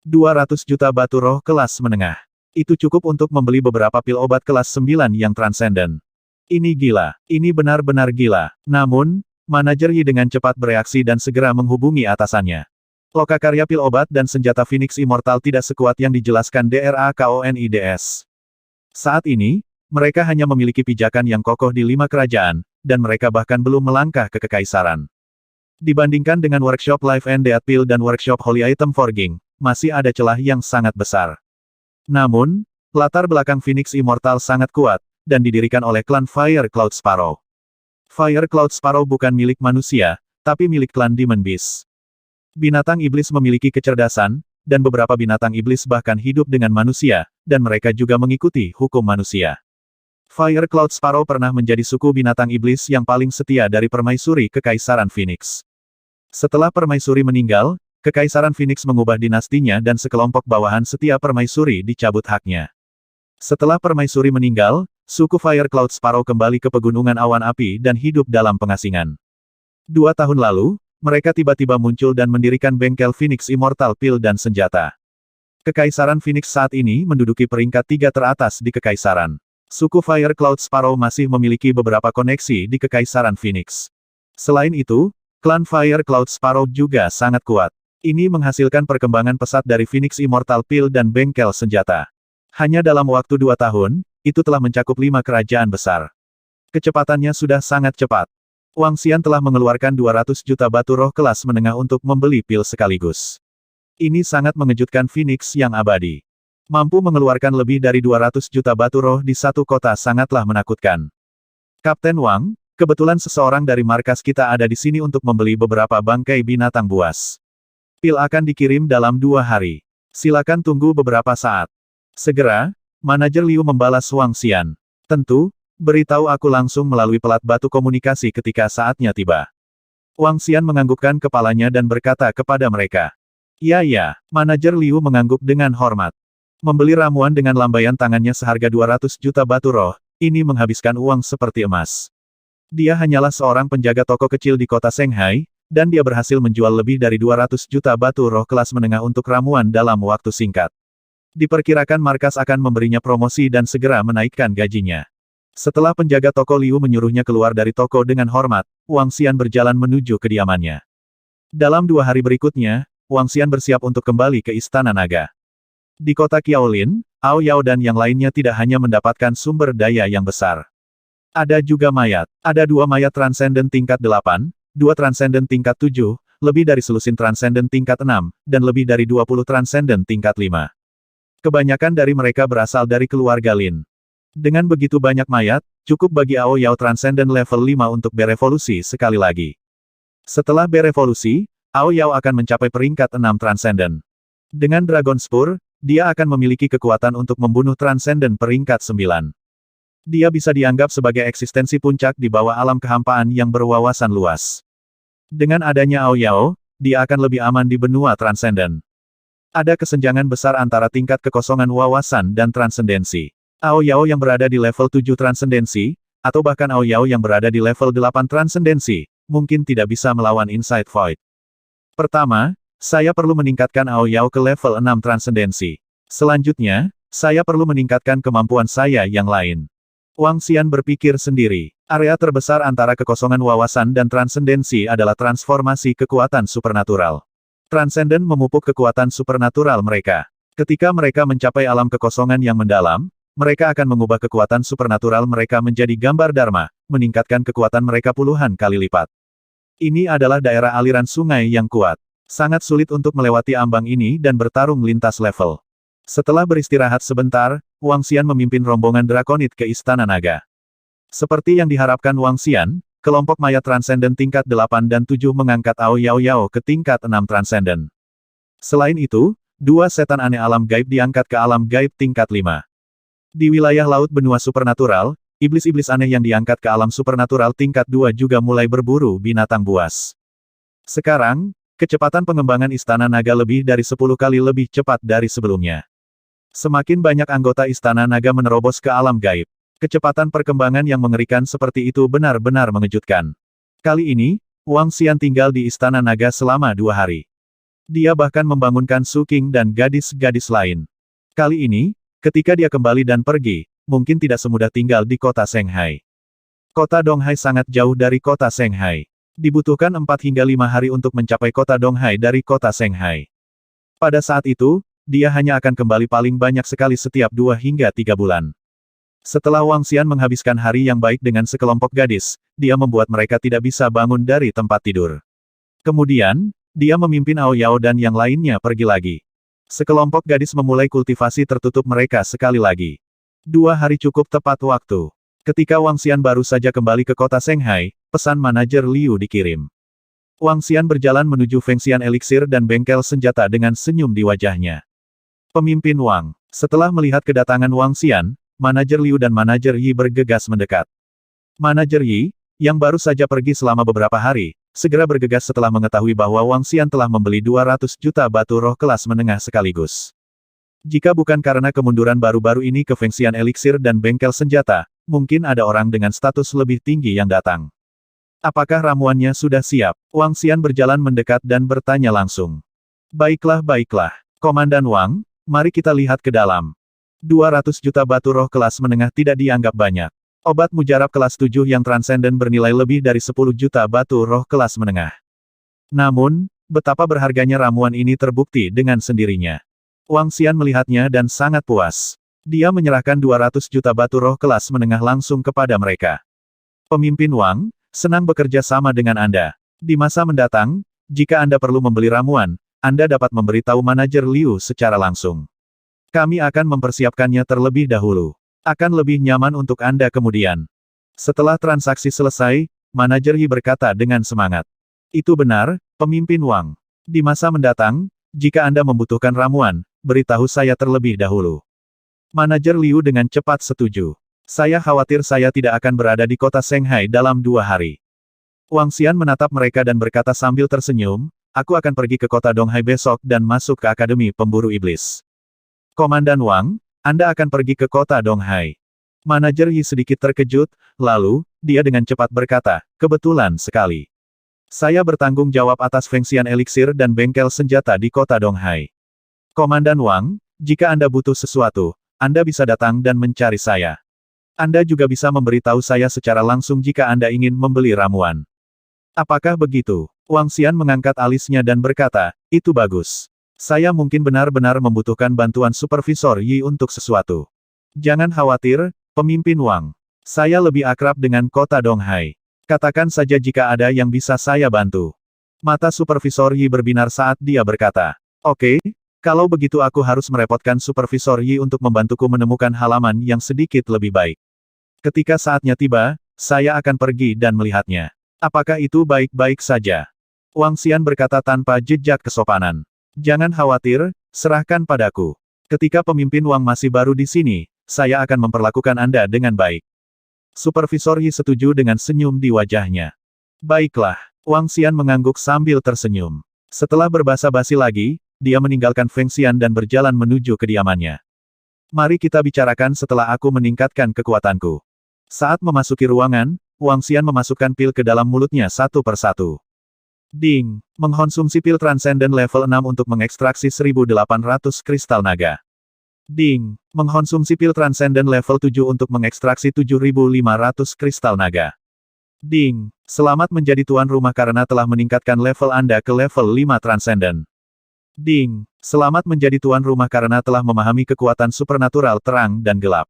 200 juta batu roh kelas menengah. Itu cukup untuk membeli beberapa pil obat kelas 9 yang transenden. Ini gila. Ini benar-benar gila. Namun, manajer Yi dengan cepat bereaksi dan segera menghubungi atasannya. Lokakarya pil obat dan senjata Phoenix Immortal tidak sekuat yang dijelaskan DRAKONIDS. Saat ini, mereka hanya memiliki pijakan yang kokoh di 5 kerajaan, dan mereka bahkan belum melangkah ke kekaisaran. Dibandingkan dengan workshop Life and Death Pill dan workshop Holy Item Forging, masih ada celah yang sangat besar. Namun, latar belakang Phoenix Immortal sangat kuat, dan didirikan oleh klan Fire Cloud Sparrow. Fire Cloud Sparrow bukan milik manusia, tapi milik klan Demon Beast. Binatang iblis memiliki kecerdasan, dan beberapa binatang iblis bahkan hidup dengan manusia, dan mereka juga mengikuti hukum manusia. Fire Cloud Sparrow pernah menjadi suku binatang iblis yang paling setia dari permaisuri Kekaisaran Phoenix. Setelah permaisuri meninggal, Kekaisaran Phoenix mengubah dinastinya dan sekelompok bawahan setia permaisuri dicabut haknya. Setelah permaisuri meninggal, suku Fire Cloud Sparrow kembali ke pegunungan awan api dan hidup dalam pengasingan. 2 tahun lalu, mereka tiba-tiba muncul dan mendirikan bengkel Phoenix Immortal Pil dan senjata. Kekaisaran Phoenix saat ini menduduki peringkat 3 teratas di Kekaisaran. Suku Fire Cloud Sparrow masih memiliki beberapa koneksi di Kekaisaran Phoenix. Selain itu, klan Fire Cloud Sparrow juga sangat kuat. Ini menghasilkan perkembangan pesat dari Phoenix Immortal Pil dan bengkel senjata. Hanya dalam waktu 2 tahun, itu telah mencakup 5 kerajaan besar. Kecepatannya sudah sangat cepat. Wang Xian telah mengeluarkan 200 juta batu roh kelas menengah untuk membeli pil sekaligus. Ini sangat mengejutkan Phoenix yang abadi. Mampu mengeluarkan lebih dari 200 juta batu roh di satu kota sangatlah menakutkan. Kapten Wang, kebetulan seseorang dari markas kita ada di sini untuk membeli beberapa bangkai binatang buas. Pil akan dikirim dalam 2 hari. Silakan tunggu beberapa saat. Segera, manajer Liu membalas Wang Xian. Tentu, beritahu aku langsung melalui pelat batu komunikasi ketika saatnya tiba. Wang Xian menganggukkan kepalanya dan berkata kepada mereka. Ya, manajer Liu mengangguk dengan hormat. Membeli ramuan dengan lambaian tangannya seharga 200 juta batu roh, ini menghabiskan uang seperti emas. Dia hanyalah seorang penjaga toko kecil di kota Shanghai, dan dia berhasil menjual lebih dari 200 juta batu roh kelas menengah untuk ramuan dalam waktu singkat. Diperkirakan markas akan memberinya promosi dan segera menaikkan gajinya. Setelah penjaga toko Liu menyuruhnya keluar dari toko dengan hormat, Wang Xian berjalan menuju kediamannya. Dalam 2 hari berikutnya, Wang Xian bersiap untuk kembali ke Istana Naga. Di kota Qiaolin, Ao Yao dan yang lainnya tidak hanya mendapatkan sumber daya yang besar. Ada juga mayat. Ada 2 mayat transenden tingkat 8, 2 transenden tingkat 7, lebih dari selusin transenden tingkat 6, dan lebih dari 20 transenden tingkat 5. Kebanyakan dari mereka berasal dari keluarga Lin. Dengan begitu banyak mayat, cukup bagi Ao Yao transenden level 5 untuk berevolusi sekali lagi. Setelah berevolusi, Ao Yao akan mencapai peringkat 6 transenden. Dengan Dragon Spur, dia akan memiliki kekuatan untuk membunuh transenden peringkat 9. Dia bisa dianggap sebagai eksistensi puncak di bawah alam kehampaan yang berwawasan luas. Dengan adanya Ao Yao, dia akan lebih aman di benua transenden. Ada kesenjangan besar antara tingkat kekosongan wawasan dan transendensi. Ao Yao yang berada di level 7 transendensi, atau bahkan Ao Yao yang berada di level 8 transendensi, mungkin tidak bisa melawan Inside Void. Pertama, saya perlu meningkatkan Ao Yao ke level 6 transendensi. Selanjutnya, saya perlu meningkatkan kemampuan saya yang lain. Wang Xian berpikir sendiri. Area terbesar antara kekosongan wawasan dan transendensi adalah transformasi kekuatan supernatural. Transenden memupuk kekuatan supernatural mereka. Ketika mereka mencapai alam kekosongan yang mendalam, mereka akan mengubah kekuatan supernatural mereka menjadi gambar dharma, meningkatkan kekuatan mereka puluhan kali lipat. Ini adalah daerah aliran sungai yang kuat. Sangat sulit untuk melewati ambang ini dan bertarung lintas level. Setelah beristirahat sebentar, Wang Xian memimpin rombongan Drakonid ke Istana Naga. Seperti yang diharapkan Wang Xian, kelompok mayat transenden tingkat 8 dan 7 mengangkat Ao Yao ke tingkat 6 transenden. Selain itu, 2 setan aneh alam gaib diangkat ke alam gaib tingkat 5. Di wilayah laut benua supernatural, iblis-iblis aneh yang diangkat ke alam supernatural tingkat 2 juga mulai berburu binatang buas. Sekarang, kecepatan pengembangan Istana Naga lebih dari 10 kali lebih cepat dari sebelumnya. Semakin banyak anggota Istana Naga menerobos ke alam gaib. Kecepatan perkembangan yang mengerikan seperti itu benar-benar mengejutkan. Kali ini, Wang Xian tinggal di Istana Naga selama 2 hari. Dia bahkan membangunkan Su Qing dan gadis-gadis lain. Kali ini, ketika dia kembali dan pergi, mungkin tidak semudah tinggal di kota Shanghai. Kota Donghai sangat jauh dari kota Shanghai. Dibutuhkan 4 hingga 5 hari untuk mencapai kota Donghai dari kota Shanghai. Pada saat itu, dia hanya akan kembali paling banyak sekali setiap 2 hingga 3 bulan. Setelah Wang Xian menghabiskan hari yang baik dengan sekelompok gadis, dia membuat mereka tidak bisa bangun dari tempat tidur. Kemudian, dia memimpin Ao Yao dan yang lainnya pergi lagi. Sekelompok gadis memulai kultivasi tertutup mereka sekali lagi. 2 hari cukup tepat waktu. Ketika Wang Xian baru saja kembali ke kota Shanghai, pesan manajer Liu dikirim. Wang Xian berjalan menuju Fengxian Elixir dan bengkel senjata dengan senyum di wajahnya. Pemimpin Wang. Setelah melihat kedatangan Wang Xian, manajer Liu dan manajer Yi bergegas mendekat. Manajer Yi, yang baru saja pergi selama beberapa hari, segera bergegas setelah mengetahui bahwa Wang Xian telah membeli 200 juta batu roh kelas menengah sekaligus. Jika bukan karena kemunduran baru-baru ini ke Fengxian Elixir dan bengkel senjata, mungkin ada orang dengan status lebih tinggi yang datang. Apakah ramuannya sudah siap? Wang Xian berjalan mendekat dan bertanya langsung. Baiklah. Komandan Wang, mari kita lihat ke dalam. 200 juta batu roh kelas menengah tidak dianggap banyak. Obat mujarab kelas 7 yang transenden bernilai lebih dari 10 juta batu roh kelas menengah. Namun, betapa berharganya ramuan ini terbukti dengan sendirinya. Wang Xian melihatnya dan sangat puas. Dia menyerahkan 200 juta batu roh kelas menengah langsung kepada mereka. Pemimpin Wang, senang bekerja sama dengan Anda. Di masa mendatang, jika Anda perlu membeli ramuan, Anda dapat memberitahu manajer Liu secara langsung. Kami akan mempersiapkannya terlebih dahulu. Akan lebih nyaman untuk Anda kemudian. Setelah transaksi selesai, manajer Yi berkata dengan semangat. Itu benar, pemimpin Wang. Di masa mendatang, jika Anda membutuhkan ramuan, beritahu saya terlebih dahulu. Manajer Liu dengan cepat setuju. Saya khawatir saya tidak akan berada di kota Shanghai dalam 2 hari. Wang Xian menatap mereka dan berkata sambil tersenyum, aku akan pergi ke kota Donghai besok dan masuk ke Akademi Pemburu Iblis. Komandan Wang, Anda akan pergi ke kota Donghai. Manajer Yi sedikit terkejut, lalu, dia dengan cepat berkata, kebetulan sekali. Saya bertanggung jawab atas fengsian eliksir dan bengkel senjata di kota Donghai. Komandan Wang, jika Anda butuh sesuatu, Anda bisa datang dan mencari saya. Anda juga bisa memberitahu saya secara langsung jika Anda ingin membeli ramuan. Apakah begitu? Wang Xian mengangkat alisnya dan berkata, itu bagus. Saya mungkin benar-benar membutuhkan bantuan Supervisor Yi untuk sesuatu. Jangan khawatir, Pemimpin Wang. Saya lebih akrab dengan kota Donghai. Katakan saja jika ada yang bisa saya bantu. Mata Supervisor Yi berbinar saat dia berkata, oke, kalau begitu aku harus merepotkan Supervisor Yi untuk membantuku menemukan halaman yang sedikit lebih baik. Ketika saatnya tiba, saya akan pergi dan melihatnya. Apakah itu baik-baik saja? Wang Xian berkata tanpa jejak kesopanan. Jangan khawatir, serahkan padaku. Ketika pemimpin Wang masih baru di sini, saya akan memperlakukan Anda dengan baik. Supervisor Yi setuju dengan senyum di wajahnya. Baiklah, Wang Xian mengangguk sambil tersenyum. Setelah berbasa-basi lagi, dia meninggalkan Feng Xian dan berjalan menuju kediamannya. Mari kita bicarakan setelah aku meningkatkan kekuatanku. Saat memasuki ruangan, Wang Xian memasukkan pil ke dalam mulutnya satu persatu. Ding! Mengkonsumsi pil Transcendent level 6 untuk mengekstraksi 1800 kristal naga. Ding! Mengkonsumsi pil Transcendent level 7 untuk mengekstraksi 7500 kristal naga. Ding! Selamat menjadi tuan rumah karena telah meningkatkan level Anda ke level 5 Transcendent. Ding! Selamat menjadi tuan rumah karena telah memahami kekuatan supernatural terang dan gelap.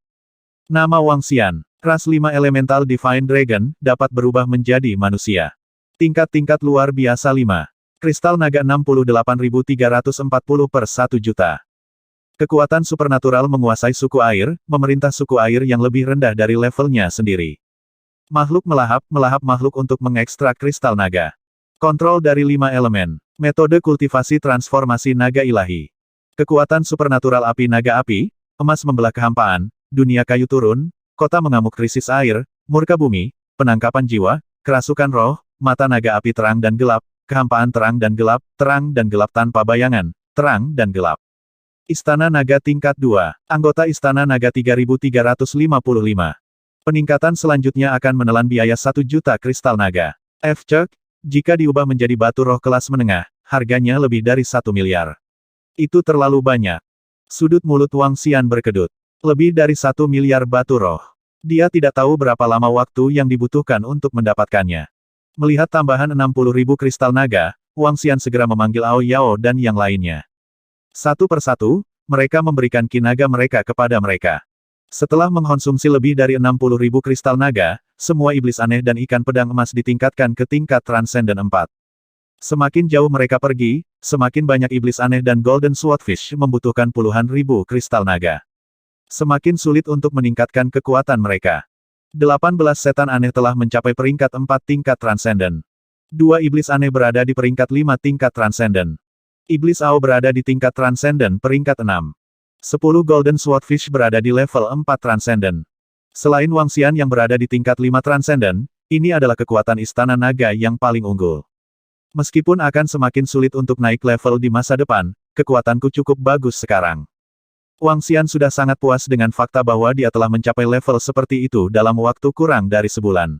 Nama Wang Xian. Ras 5 Elemental Divine Dragon, dapat berubah menjadi manusia. Tingkat-tingkat luar biasa 5. Kristal naga 68.340 per 1 juta. Kekuatan supernatural menguasai suku air, memerintah suku air yang lebih rendah dari levelnya sendiri. Makhluk melahap makhluk untuk mengekstrak kristal naga. Kontrol dari 5 elemen. Metode kultivasi transformasi naga ilahi. Kekuatan supernatural api naga api, emas membelah kehampaan, dunia kayu turun, kota mengamuk krisis air, murka bumi, penangkapan jiwa, kerasukan roh, mata naga api terang dan gelap, kehampaan terang dan gelap tanpa bayangan, terang dan gelap. Istana Naga tingkat 2, anggota Istana Naga 3355. Peningkatan selanjutnya akan menelan biaya 1 juta kristal naga. F-Cek, jika diubah menjadi batu roh kelas menengah, harganya lebih dari 1 miliar. Itu terlalu banyak. Sudut mulut Wang Xian berkedut. Lebih dari 1 miliar batu roh. Dia tidak tahu berapa lama waktu yang dibutuhkan untuk mendapatkannya. Melihat tambahan 60.000 kristal naga, Wang Xian segera memanggil Ao Yao dan yang lainnya. Satu persatu, mereka memberikan ki naga mereka kepada mereka. Setelah mengkonsumsi lebih dari 60.000 kristal naga, semua iblis aneh dan ikan pedang emas ditingkatkan ke tingkat Transcendent 4. Semakin jauh mereka pergi, semakin banyak iblis aneh dan Golden Swordfish membutuhkan puluhan ribu kristal naga. Semakin sulit untuk meningkatkan kekuatan mereka. 18 setan aneh telah mencapai peringkat 4 tingkat Transcendent. 2 iblis aneh berada di peringkat 5 tingkat Transcendent. Iblis Ao berada di tingkat Transcendent peringkat 6. 10 Golden Swordfish berada di level 4 Transcendent. Selain Wang Xian yang berada di tingkat 5 Transcendent, ini adalah kekuatan Istana Naga yang paling unggul. Meskipun akan semakin sulit untuk naik level di masa depan, kekuatanku cukup bagus sekarang. Wang Xian sudah sangat puas dengan fakta bahwa dia telah mencapai level seperti itu dalam waktu kurang dari sebulan.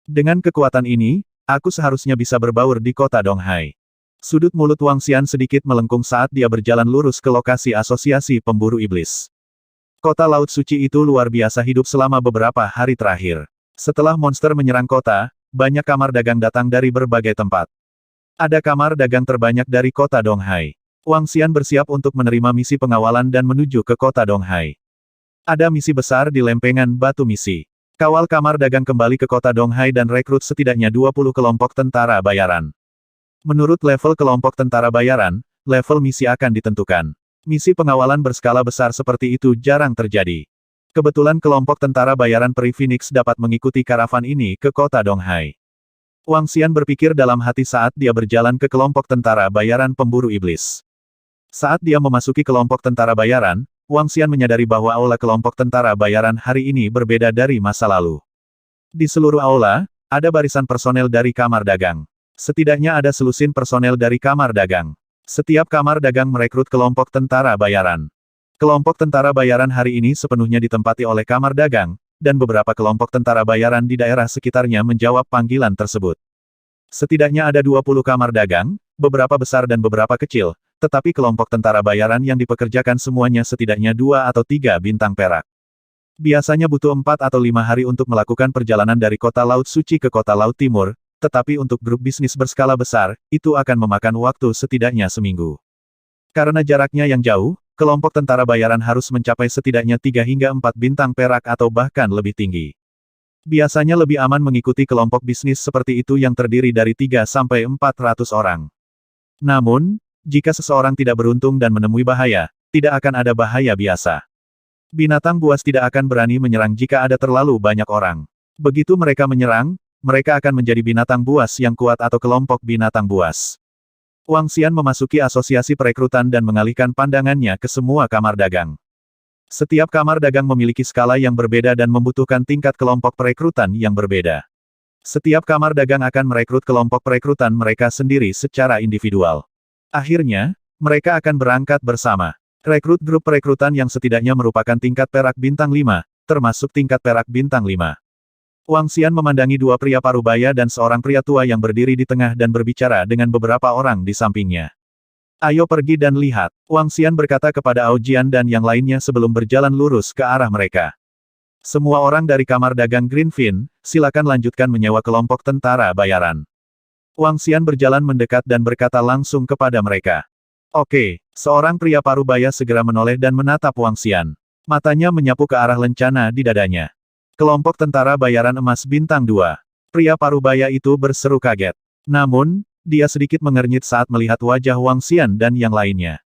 Dengan kekuatan ini, aku seharusnya bisa berbaur di kota Donghai. Sudut mulut Wang Xian sedikit melengkung saat dia berjalan lurus ke lokasi asosiasi pemburu iblis. Kota Laut Suci itu luar biasa hidup selama beberapa hari terakhir. Setelah monster menyerang kota, banyak kamar dagang datang dari berbagai tempat. Ada kamar dagang terbanyak dari kota Donghai. Wang Xian bersiap untuk menerima misi pengawalan dan menuju ke kota Donghai. Ada misi besar di lempengan batu misi. Kawal kamar dagang kembali ke kota Donghai dan rekrut setidaknya 20 kelompok tentara bayaran. Menurut level kelompok tentara bayaran, level misi akan ditentukan. Misi pengawalan berskala besar seperti itu jarang terjadi. Kebetulan kelompok tentara bayaran Peri Phoenix dapat mengikuti karavan ini ke kota Donghai. Wang Xian berpikir dalam hati saat dia berjalan ke kelompok tentara bayaran pemburu iblis. Saat dia memasuki kelompok tentara bayaran, Wang Xian menyadari bahwa aula kelompok tentara bayaran hari ini berbeda dari masa lalu. Di seluruh aula, ada barisan personel dari kamar dagang. Setidaknya ada selusin personel dari kamar dagang. Setiap kamar dagang merekrut kelompok tentara bayaran. Kelompok tentara bayaran hari ini sepenuhnya ditempati oleh kamar dagang, dan beberapa kelompok tentara bayaran di daerah sekitarnya menjawab panggilan tersebut. Setidaknya ada 20 kamar dagang, beberapa besar dan beberapa kecil, tetapi kelompok tentara bayaran yang dipekerjakan semuanya setidaknya 2 atau 3 bintang perak. Biasanya butuh 4 atau 5 hari untuk melakukan perjalanan dari kota Laut Suci ke kota Laut Timur, tetapi untuk grup bisnis berskala besar, itu akan memakan waktu setidaknya seminggu. Karena jaraknya yang jauh, kelompok tentara bayaran harus mencapai setidaknya 3 hingga 4 bintang perak atau bahkan lebih tinggi. Biasanya lebih aman mengikuti kelompok bisnis seperti itu yang terdiri dari 3 sampai 400 orang. Namun, jika seseorang tidak beruntung dan menemui bahaya, tidak akan ada bahaya biasa. Binatang buas tidak akan berani menyerang jika ada terlalu banyak orang. Begitu mereka menyerang, mereka akan menjadi binatang buas yang kuat atau kelompok binatang buas. Wang Xian memasuki asosiasi perekrutan dan mengalihkan pandangannya ke semua kamar dagang. Setiap kamar dagang memiliki skala yang berbeda dan membutuhkan tingkat kelompok perekrutan yang berbeda. Setiap kamar dagang akan merekrut kelompok perekrutan mereka sendiri secara individual. Akhirnya, mereka akan berangkat bersama. Rekrut grup perekrutan yang setidaknya merupakan tingkat perak bintang 5, termasuk tingkat perak bintang 5. Wang Xian memandangi 2 pria parubaya dan seorang pria tua yang berdiri di tengah dan berbicara dengan beberapa orang di sampingnya. Ayo pergi dan lihat, Wang Xian berkata kepada Ao Jian dan yang lainnya sebelum berjalan lurus ke arah mereka. Semua orang dari kamar dagang Greenfin, silakan lanjutkan menyewa kelompok tentara bayaran. Wang Xian berjalan mendekat dan berkata langsung kepada mereka. Oke, seorang pria parubaya segera menoleh dan menatap Wang Xian. Matanya menyapu ke arah lencana di dadanya. Kelompok tentara bayaran emas bintang 2. Pria parubaya itu berseru kaget. Namun, dia sedikit mengernyit saat melihat wajah Wang Xian dan yang lainnya.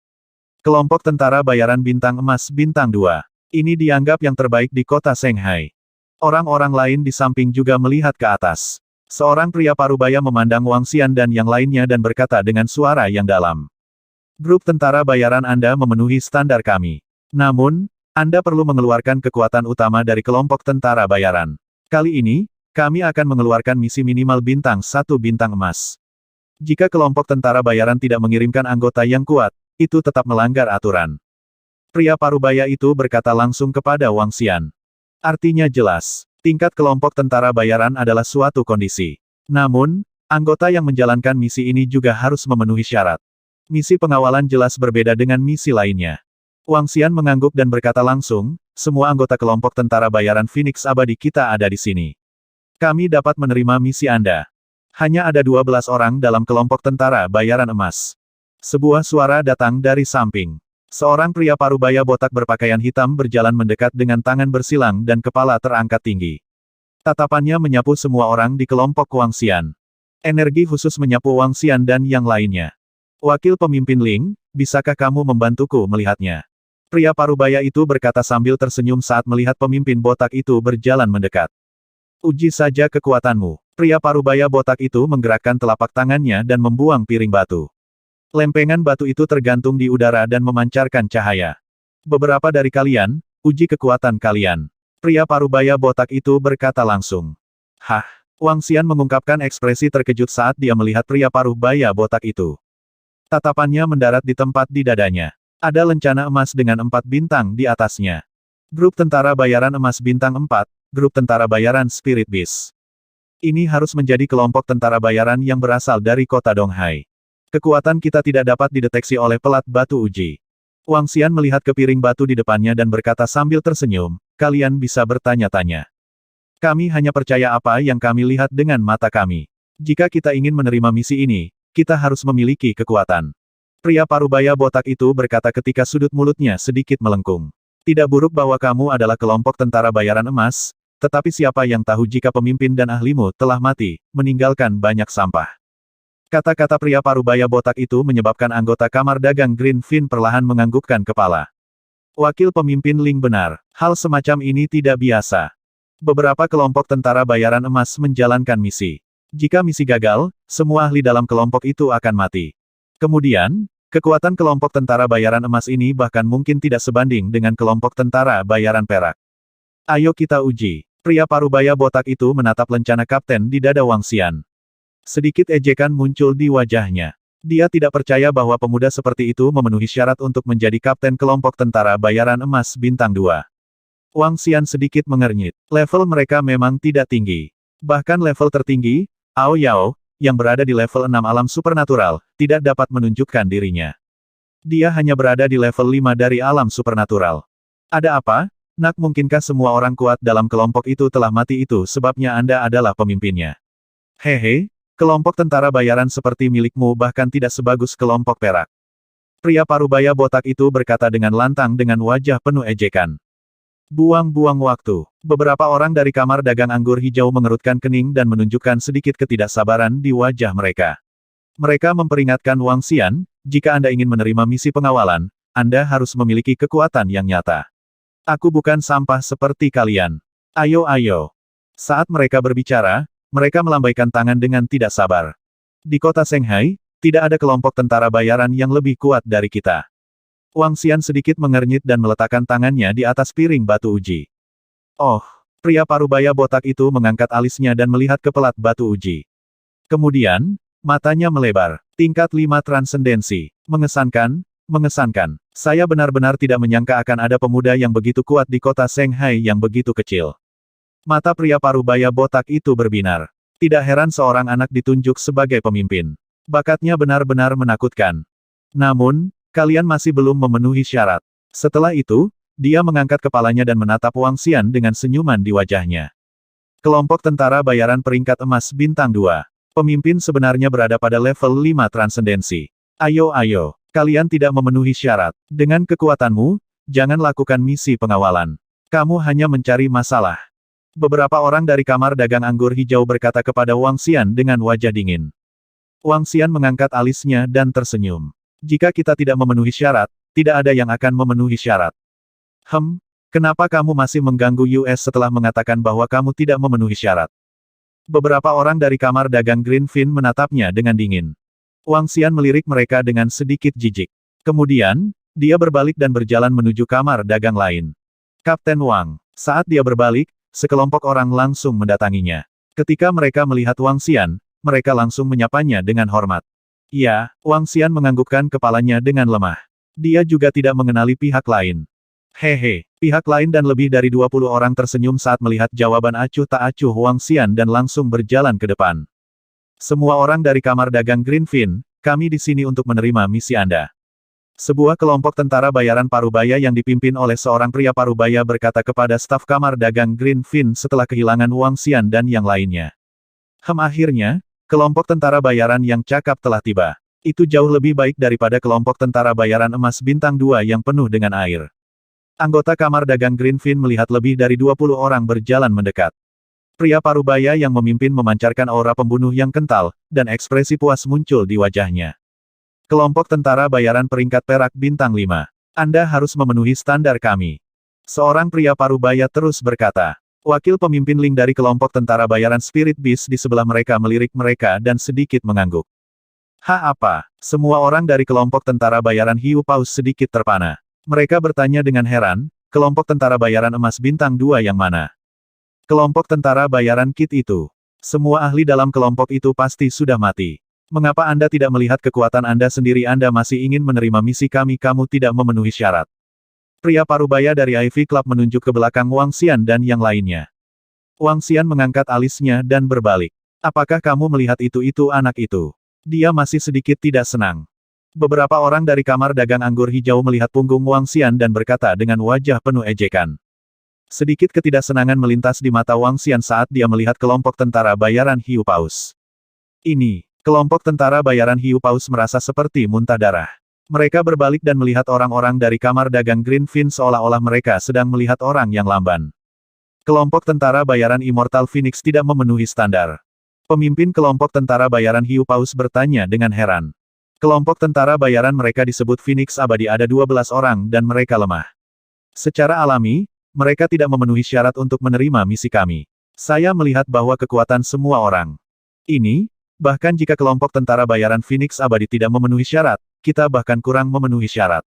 Kelompok tentara bayaran bintang emas bintang 2. Ini dianggap yang terbaik di kota Shanghai. Orang-orang lain di samping juga melihat ke atas. Seorang pria parubaya memandang Wang Xian dan yang lainnya dan berkata dengan suara yang dalam. Grup tentara bayaran Anda memenuhi standar kami. Namun, Anda perlu mengeluarkan kekuatan utama dari kelompok tentara bayaran. Kali ini, kami akan mengeluarkan misi minimal bintang 1 bintang emas. Jika kelompok tentara bayaran tidak mengirimkan anggota yang kuat, itu tetap melanggar aturan. Pria parubaya itu berkata langsung kepada Wang Xian. Artinya jelas, tingkat kelompok tentara bayaran adalah suatu kondisi. Namun, anggota yang menjalankan misi ini juga harus memenuhi syarat. Misi pengawalan jelas berbeda dengan misi lainnya. Wang Xian mengangguk dan berkata langsung, semua anggota kelompok tentara bayaran Phoenix Abadi kita ada di sini. Kami dapat menerima misi Anda. Hanya ada 12 orang dalam kelompok tentara bayaran emas. Sebuah suara datang dari samping. Seorang pria parubaya botak berpakaian hitam berjalan mendekat dengan tangan bersilang dan kepala terangkat tinggi. Tatapannya menyapu semua orang di kelompok Wang Xian. Energi khusus menyapu Wang Xian dan yang lainnya. Wakil pemimpin Ling, bisakah kamu membantuku melihatnya? Pria parubaya itu berkata sambil tersenyum saat melihat pemimpin botak itu berjalan mendekat. Uji saja kekuatanmu. Pria parubaya botak itu menggerakkan telapak tangannya dan membuang piring batu. Lempengan batu itu tergantung di udara dan memancarkan cahaya. Beberapa dari kalian, uji kekuatan kalian. Pria parubaya botak itu berkata langsung. Hah? Wang Xian mengungkapkan ekspresi terkejut saat dia melihat pria parubaya botak itu. Tatapannya mendarat di tempat di dadanya. Ada lencana emas dengan 4 bintang di atasnya. Grup tentara bayaran emas bintang 4, grup tentara bayaran Spirit Beast. Ini harus menjadi kelompok tentara bayaran yang berasal dari kota Donghai. Kekuatan kita tidak dapat dideteksi oleh pelat batu uji. Wang Xian melihat ke piring batu di depannya dan berkata sambil tersenyum, kalian bisa bertanya-tanya. Kami hanya percaya apa yang kami lihat dengan mata kami. Jika kita ingin menerima misi ini, kita harus memiliki kekuatan. Pria parubaya botak itu berkata ketika sudut mulutnya sedikit melengkung. Tidak buruk bahwa kamu adalah kelompok tentara bayaran emas, tetapi siapa yang tahu jika pemimpin dan ahlimu telah mati, meninggalkan banyak sampah. Kata-kata pria parubaya botak itu menyebabkan anggota kamar dagang Greenfin perlahan menganggukkan kepala. Wakil pemimpin Ling benar, hal semacam ini tidak biasa. Beberapa kelompok tentara bayaran emas menjalankan misi. Jika misi gagal, semua ahli dalam kelompok itu akan mati. Kemudian, kekuatan kelompok tentara bayaran emas ini bahkan mungkin tidak sebanding dengan kelompok tentara bayaran perak. Ayo kita uji. Pria parubaya botak itu menatap lencana kapten di dada Wang Xian. Sedikit ejekan muncul di wajahnya. Dia tidak percaya bahwa pemuda seperti itu memenuhi syarat untuk menjadi kapten kelompok tentara bayaran emas bintang 2. Wang Xian sedikit mengernyit. Level mereka memang tidak tinggi. Bahkan level tertinggi, Ao Yao, yang berada di level 6 alam supernatural, tidak dapat menunjukkan dirinya. Dia hanya berada di level 5 dari alam supernatural. Ada apa? Nak, mungkinkah semua orang kuat dalam kelompok itu telah mati? Itu sebabnya Anda adalah pemimpinnya. Hehe, kelompok tentara bayaran seperti milikmu bahkan tidak sebagus kelompok perak. Pria parubaya botak itu berkata dengan lantang dengan wajah penuh ejekan. Buang-buang waktu. Beberapa orang dari kamar dagang anggur hijau mengerutkan kening dan menunjukkan sedikit ketidaksabaran di wajah mereka. Mereka memperingatkan Wang Xian, jika Anda ingin menerima misi pengawalan, Anda harus memiliki kekuatan yang nyata. Aku bukan sampah seperti kalian. Ayo. Saat mereka berbicara, mereka melambaikan tangan dengan tidak sabar. Di kota Shanghai, tidak ada kelompok tentara bayaran yang lebih kuat dari kita. Wang Xian sedikit mengernyit dan meletakkan tangannya di atas piring batu uji. Oh, pria parubaya botak itu mengangkat alisnya dan melihat ke pelat batu uji. Kemudian, matanya melebar. Tingkat 5 transendensi. Mengesankan. Saya benar-benar tidak menyangka akan ada pemuda yang begitu kuat di kota Shanghai yang begitu kecil. Mata pria parubaya botak itu berbinar. Tidak heran seorang anak ditunjuk sebagai pemimpin. Bakatnya benar-benar menakutkan. Namun, kalian masih belum memenuhi syarat. Setelah itu, dia mengangkat kepalanya dan menatap Wang Xian dengan senyuman di wajahnya. Kelompok tentara bayaran peringkat emas bintang 2. Pemimpin sebenarnya berada pada level 5 transendensi. Ayo, kalian tidak memenuhi syarat. Dengan kekuatanmu, jangan lakukan misi pengawalan. Kamu hanya mencari masalah. Beberapa orang dari kamar dagang anggur hijau berkata kepada Wang Xian dengan wajah dingin. Wang Xian mengangkat alisnya dan tersenyum. Jika kita tidak memenuhi syarat, tidak ada yang akan memenuhi syarat. Kenapa kamu masih mengganggu US setelah mengatakan bahwa kamu tidak memenuhi syarat? Beberapa orang dari kamar dagang Greenfin menatapnya dengan dingin. Wang Xian melirik mereka dengan sedikit jijik. Kemudian, dia berbalik dan berjalan menuju kamar dagang lain. Kapten Wang. Saat dia berbalik, sekelompok orang langsung mendatanginya. Ketika mereka melihat Wang Xian, mereka langsung menyapanya dengan hormat. Ya, Wang Xian menganggukkan kepalanya dengan lemah. Dia juga tidak mengenali pihak lain. Hehe, pihak lain dan lebih dari 20 orang tersenyum saat melihat jawaban acuh tak acuh Wang Xian dan langsung berjalan ke depan. Semua orang dari kamar dagang Greenfin, kami di sini untuk menerima misi Anda. Sebuah kelompok tentara bayaran parubaya yang dipimpin oleh seorang pria parubaya berkata kepada staf kamar dagang Greenfin setelah kehilangan Wang Xian dan yang lainnya. Akhirnya, kelompok tentara bayaran yang cakap telah tiba. Itu jauh lebih baik daripada kelompok tentara bayaran emas bintang 2 yang penuh dengan air. Anggota kamar dagang Greenfin melihat lebih dari 20 orang berjalan mendekat. Pria parubaya yang memimpin memancarkan aura pembunuh yang kental, dan ekspresi puas muncul di wajahnya. Kelompok tentara bayaran peringkat perak bintang 5. Anda harus memenuhi standar kami. Seorang pria parubaya terus berkata. Wakil pemimpin Ling dari kelompok tentara bayaran Spirit Beast di sebelah mereka melirik mereka dan sedikit mengangguk. Apa? Semua orang dari kelompok tentara bayaran Hiu Paus sedikit terpana. Mereka bertanya dengan heran, kelompok tentara bayaran emas bintang 2 yang mana? Kelompok tentara bayaran Kit itu. Semua ahli dalam kelompok itu pasti sudah mati. Mengapa Anda tidak melihat kekuatan Anda sendiri? Anda masih ingin menerima misi kami? Kamu tidak memenuhi syarat. Pria parubaya dari Ivy Club menunjuk ke belakang Wang Xian dan yang lainnya. Wang Xian mengangkat alisnya dan berbalik. Apakah kamu melihat itu anak itu? Dia masih sedikit tidak senang. Beberapa orang dari kamar dagang anggur hijau melihat punggung Wang Xian dan berkata dengan wajah penuh ejekan. Sedikit ketidaksenangan melintas di mata Wang Xian saat dia melihat kelompok tentara bayaran Hiu Paus. Kelompok tentara bayaran Hiu Paus merasa seperti muntah darah. Mereka berbalik dan melihat orang-orang dari kamar dagang Greenfin seolah-olah mereka sedang melihat orang yang lamban. Kelompok tentara bayaran Immortal Phoenix tidak memenuhi standar. Pemimpin kelompok tentara bayaran Hiu Paus bertanya dengan heran. Kelompok tentara bayaran mereka disebut Phoenix Abadi, ada 12 orang dan mereka lemah. Secara alami, mereka tidak memenuhi syarat untuk menerima misi kami. Saya melihat bahwa kekuatan semua orang. Bahkan jika kelompok tentara bayaran Phoenix Abadi tidak memenuhi syarat, kita bahkan kurang memenuhi syarat.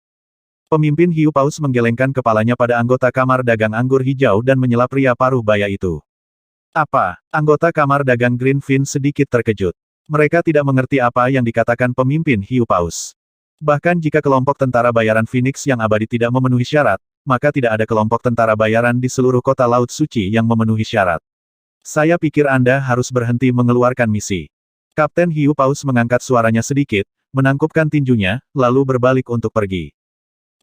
Pemimpin Hiu Paus menggelengkan kepalanya pada anggota kamar dagang anggur hijau dan menyela pria paruh baya itu. Apa? Anggota kamar dagang Greenfin sedikit terkejut. Mereka tidak mengerti apa yang dikatakan pemimpin Hiu Paus. Bahkan jika kelompok tentara bayaran Phoenix yang abadi tidak memenuhi syarat, maka tidak ada kelompok tentara bayaran di seluruh kota Laut Suci yang memenuhi syarat. Saya pikir Anda harus berhenti mengeluarkan misi. Kapten Hiu Paus mengangkat suaranya sedikit, menangkupkan tinjunya, lalu berbalik untuk pergi.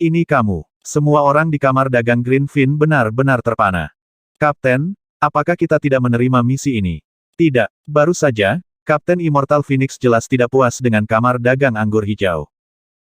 Ini kamu. Semua orang di kamar dagang Greenfin benar-benar terpana. Kapten, apakah kita tidak menerima misi ini? Tidak, baru saja, Kapten Immortal Phoenix jelas tidak puas dengan kamar dagang anggur hijau.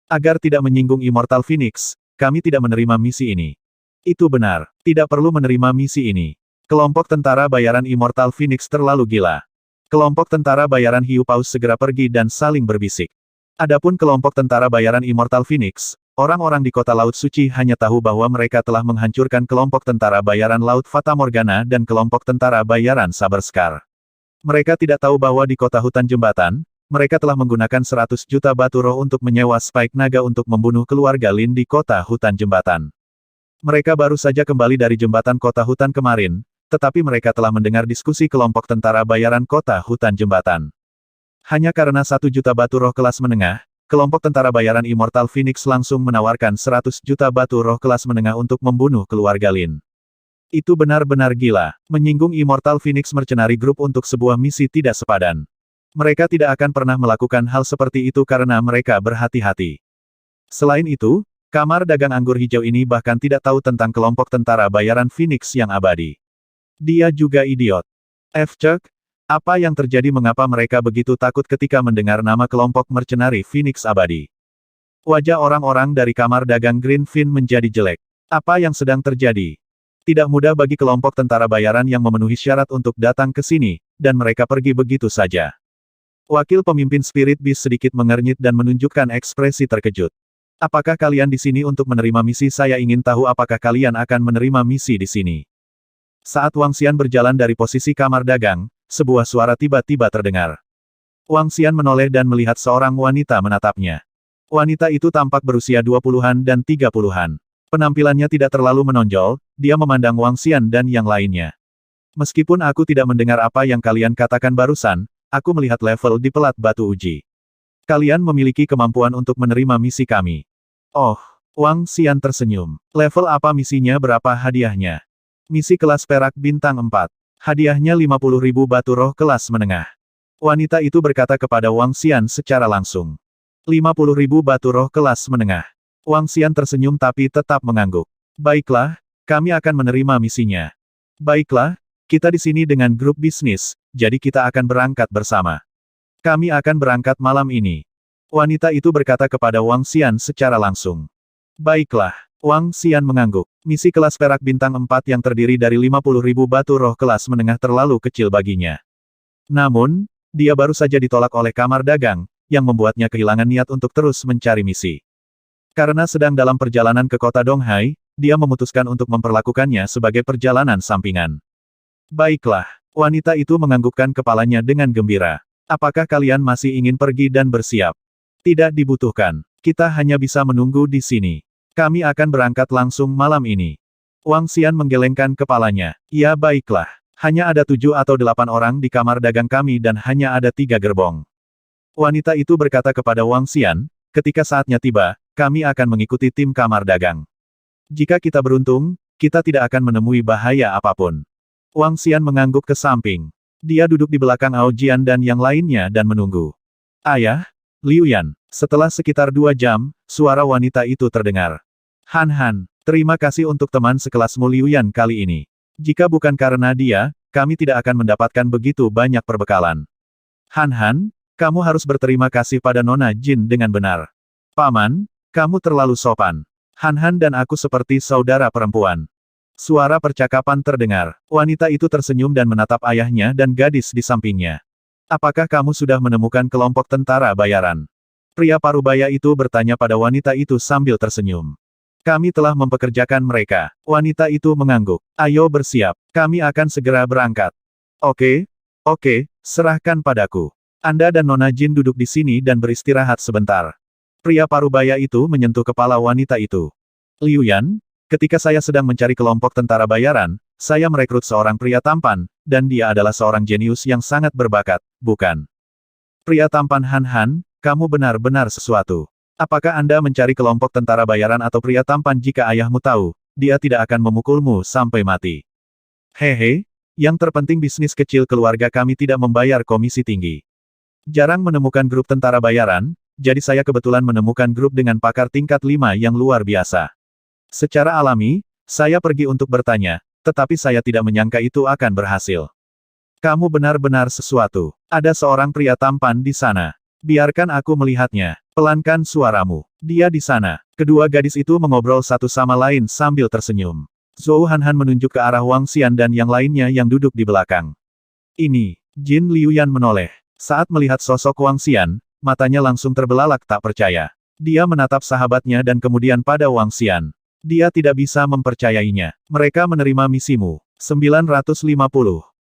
Agar tidak menyinggung Immortal Phoenix, kami tidak menerima misi ini. Itu benar, tidak perlu menerima misi ini. Kelompok tentara bayaran Immortal Phoenix terlalu gila. Kelompok tentara bayaran Hiu Paus segera pergi dan saling berbisik. Adapun kelompok tentara bayaran Immortal Phoenix, orang-orang di kota Laut Suci hanya tahu bahwa mereka telah menghancurkan kelompok tentara bayaran Laut Fata Morgana dan kelompok tentara bayaran Saber Scar. Mereka tidak tahu bahwa di kota hutan jembatan, mereka telah menggunakan 100 juta batu roh untuk menyewa Spike Naga untuk membunuh keluarga Lin di kota hutan jembatan. Mereka baru saja kembali dari jembatan kota hutan kemarin, tetapi mereka telah mendengar diskusi kelompok tentara bayaran kota hutan jembatan. Hanya karena 1 juta batu roh kelas menengah, kelompok tentara bayaran Immortal Phoenix langsung menawarkan 100 juta batu roh kelas menengah untuk membunuh keluarga Lin. Itu benar-benar gila, menyinggung Immortal Phoenix Mercenary Group untuk sebuah misi tidak sepadan. Mereka tidak akan pernah melakukan hal seperti itu karena mereka berhati-hati. Selain itu, kamar dagang anggur hijau ini bahkan tidak tahu tentang kelompok tentara bayaran Phoenix yang abadi. Dia juga idiot. Chuck, apa yang terjadi mengapa mereka begitu takut ketika mendengar nama kelompok Mercenary Phoenix abadi? Wajah orang-orang dari kamar dagang Greenfin menjadi jelek. Apa yang sedang terjadi? Tidak mudah bagi kelompok tentara bayaran yang memenuhi syarat untuk datang ke sini, dan mereka pergi begitu saja. Wakil pemimpin Spirit Beast sedikit mengernyit dan menunjukkan ekspresi terkejut. Apakah kalian di sini untuk menerima misi? Saya ingin tahu apakah kalian akan menerima misi di sini. Saat Wang Xian berjalan dari posisi kamar dagang, sebuah suara tiba-tiba terdengar. Wang Xian menoleh dan melihat seorang wanita menatapnya. Wanita itu tampak berusia 20-an dan 30-an. Penampilannya tidak terlalu menonjol, dia memandang Wang Xian dan yang lainnya. Meskipun aku tidak mendengar apa yang kalian katakan barusan, aku melihat level di pelat batu uji. Kalian memiliki kemampuan untuk menerima misi kami. Oh, Wang Xian tersenyum. Level apa misinya, berapa hadiahnya? Misi kelas perak bintang 4. Hadiahnya 50.000 batu roh kelas menengah. Wanita itu berkata kepada Wang Xian secara langsung. 50.000 batu roh kelas menengah. Wang Xian tersenyum tapi tetap mengangguk. Baiklah, kami akan menerima misinya. Baiklah, kita di sini dengan grup bisnis, jadi kita akan berangkat bersama. Kami akan berangkat malam ini. Wanita itu berkata kepada Wang Xian secara langsung. Baiklah, Wang Xian mengangguk. Misi kelas perak bintang 4 yang terdiri dari 50.000 batu roh kelas menengah terlalu kecil baginya. Namun, dia baru saja ditolak oleh kamar dagang, yang membuatnya kehilangan niat untuk terus mencari misi. Karena sedang dalam perjalanan ke kota Donghai, dia memutuskan untuk memperlakukannya sebagai perjalanan sampingan. Baiklah, wanita itu menganggukkan kepalanya dengan gembira. Apakah kalian masih ingin pergi dan bersiap? Tidak dibutuhkan. Kita hanya bisa menunggu di sini. Kami akan berangkat langsung malam ini. Wang Xian menggelengkan kepalanya. Ya baiklah. Hanya ada 7 atau 8 orang di kamar dagang kami dan hanya ada 3 gerbong. Wanita itu berkata kepada Wang Xian, ketika saatnya tiba, kami akan mengikuti tim kamar dagang. Jika kita beruntung, kita tidak akan menemui bahaya apapun. Wang Xian mengangguk ke samping. Dia duduk di belakang Ao Jian dan yang lainnya dan menunggu. Ayah, Liu Yan. Setelah sekitar 2 jam, suara wanita itu terdengar. Han, terima kasih untuk teman sekelasmu Liu Yan kali ini. Jika bukan karena dia, kami tidak akan mendapatkan begitu banyak perbekalan. Han, kamu harus berterima kasih pada Nona Jin dengan benar. Paman, kamu terlalu sopan. Han dan aku seperti saudara perempuan. Suara percakapan terdengar. Wanita itu tersenyum dan menatap ayahnya dan gadis di sampingnya. Apakah kamu sudah menemukan kelompok tentara bayaran? Pria parubaya itu bertanya pada wanita itu sambil tersenyum. Kami telah mempekerjakan mereka. Wanita itu mengangguk. Ayo bersiap. Kami akan segera berangkat. Oke, serahkan padaku. Anda dan Nona Jin duduk di sini dan beristirahat sebentar. Pria parubaya itu menyentuh kepala wanita itu. Liu Yan, ketika saya sedang mencari kelompok tentara bayaran, saya merekrut seorang pria tampan, dan dia adalah seorang jenius yang sangat berbakat, bukan? Pria tampan Han Han, kamu benar-benar sesuatu. Apakah Anda mencari kelompok tentara bayaran atau pria tampan? Jika ayahmu tahu, dia tidak akan memukulmu sampai mati. Hehe, yang terpenting bisnis kecil keluarga kami tidak membayar komisi tinggi. Jarang menemukan grup tentara bayaran, jadi saya kebetulan menemukan grup dengan pakar tingkat 5 yang luar biasa. Secara alami, saya pergi untuk bertanya, tetapi saya tidak menyangka itu akan berhasil. Kamu benar-benar sesuatu. Ada seorang pria tampan di sana. Biarkan aku melihatnya. Pelankan suaramu. Dia di sana. Kedua gadis itu mengobrol satu sama lain sambil tersenyum. Zhou Hanhan menunjuk ke arah Wang Xian dan yang lainnya yang duduk di belakang. Ini, Jin Liuyan menoleh. Saat melihat sosok Wang Xian, matanya langsung terbelalak tak percaya. Dia menatap sahabatnya dan kemudian pada Wang Xian. Dia tidak bisa mempercayainya. Mereka menerima misimu. 950.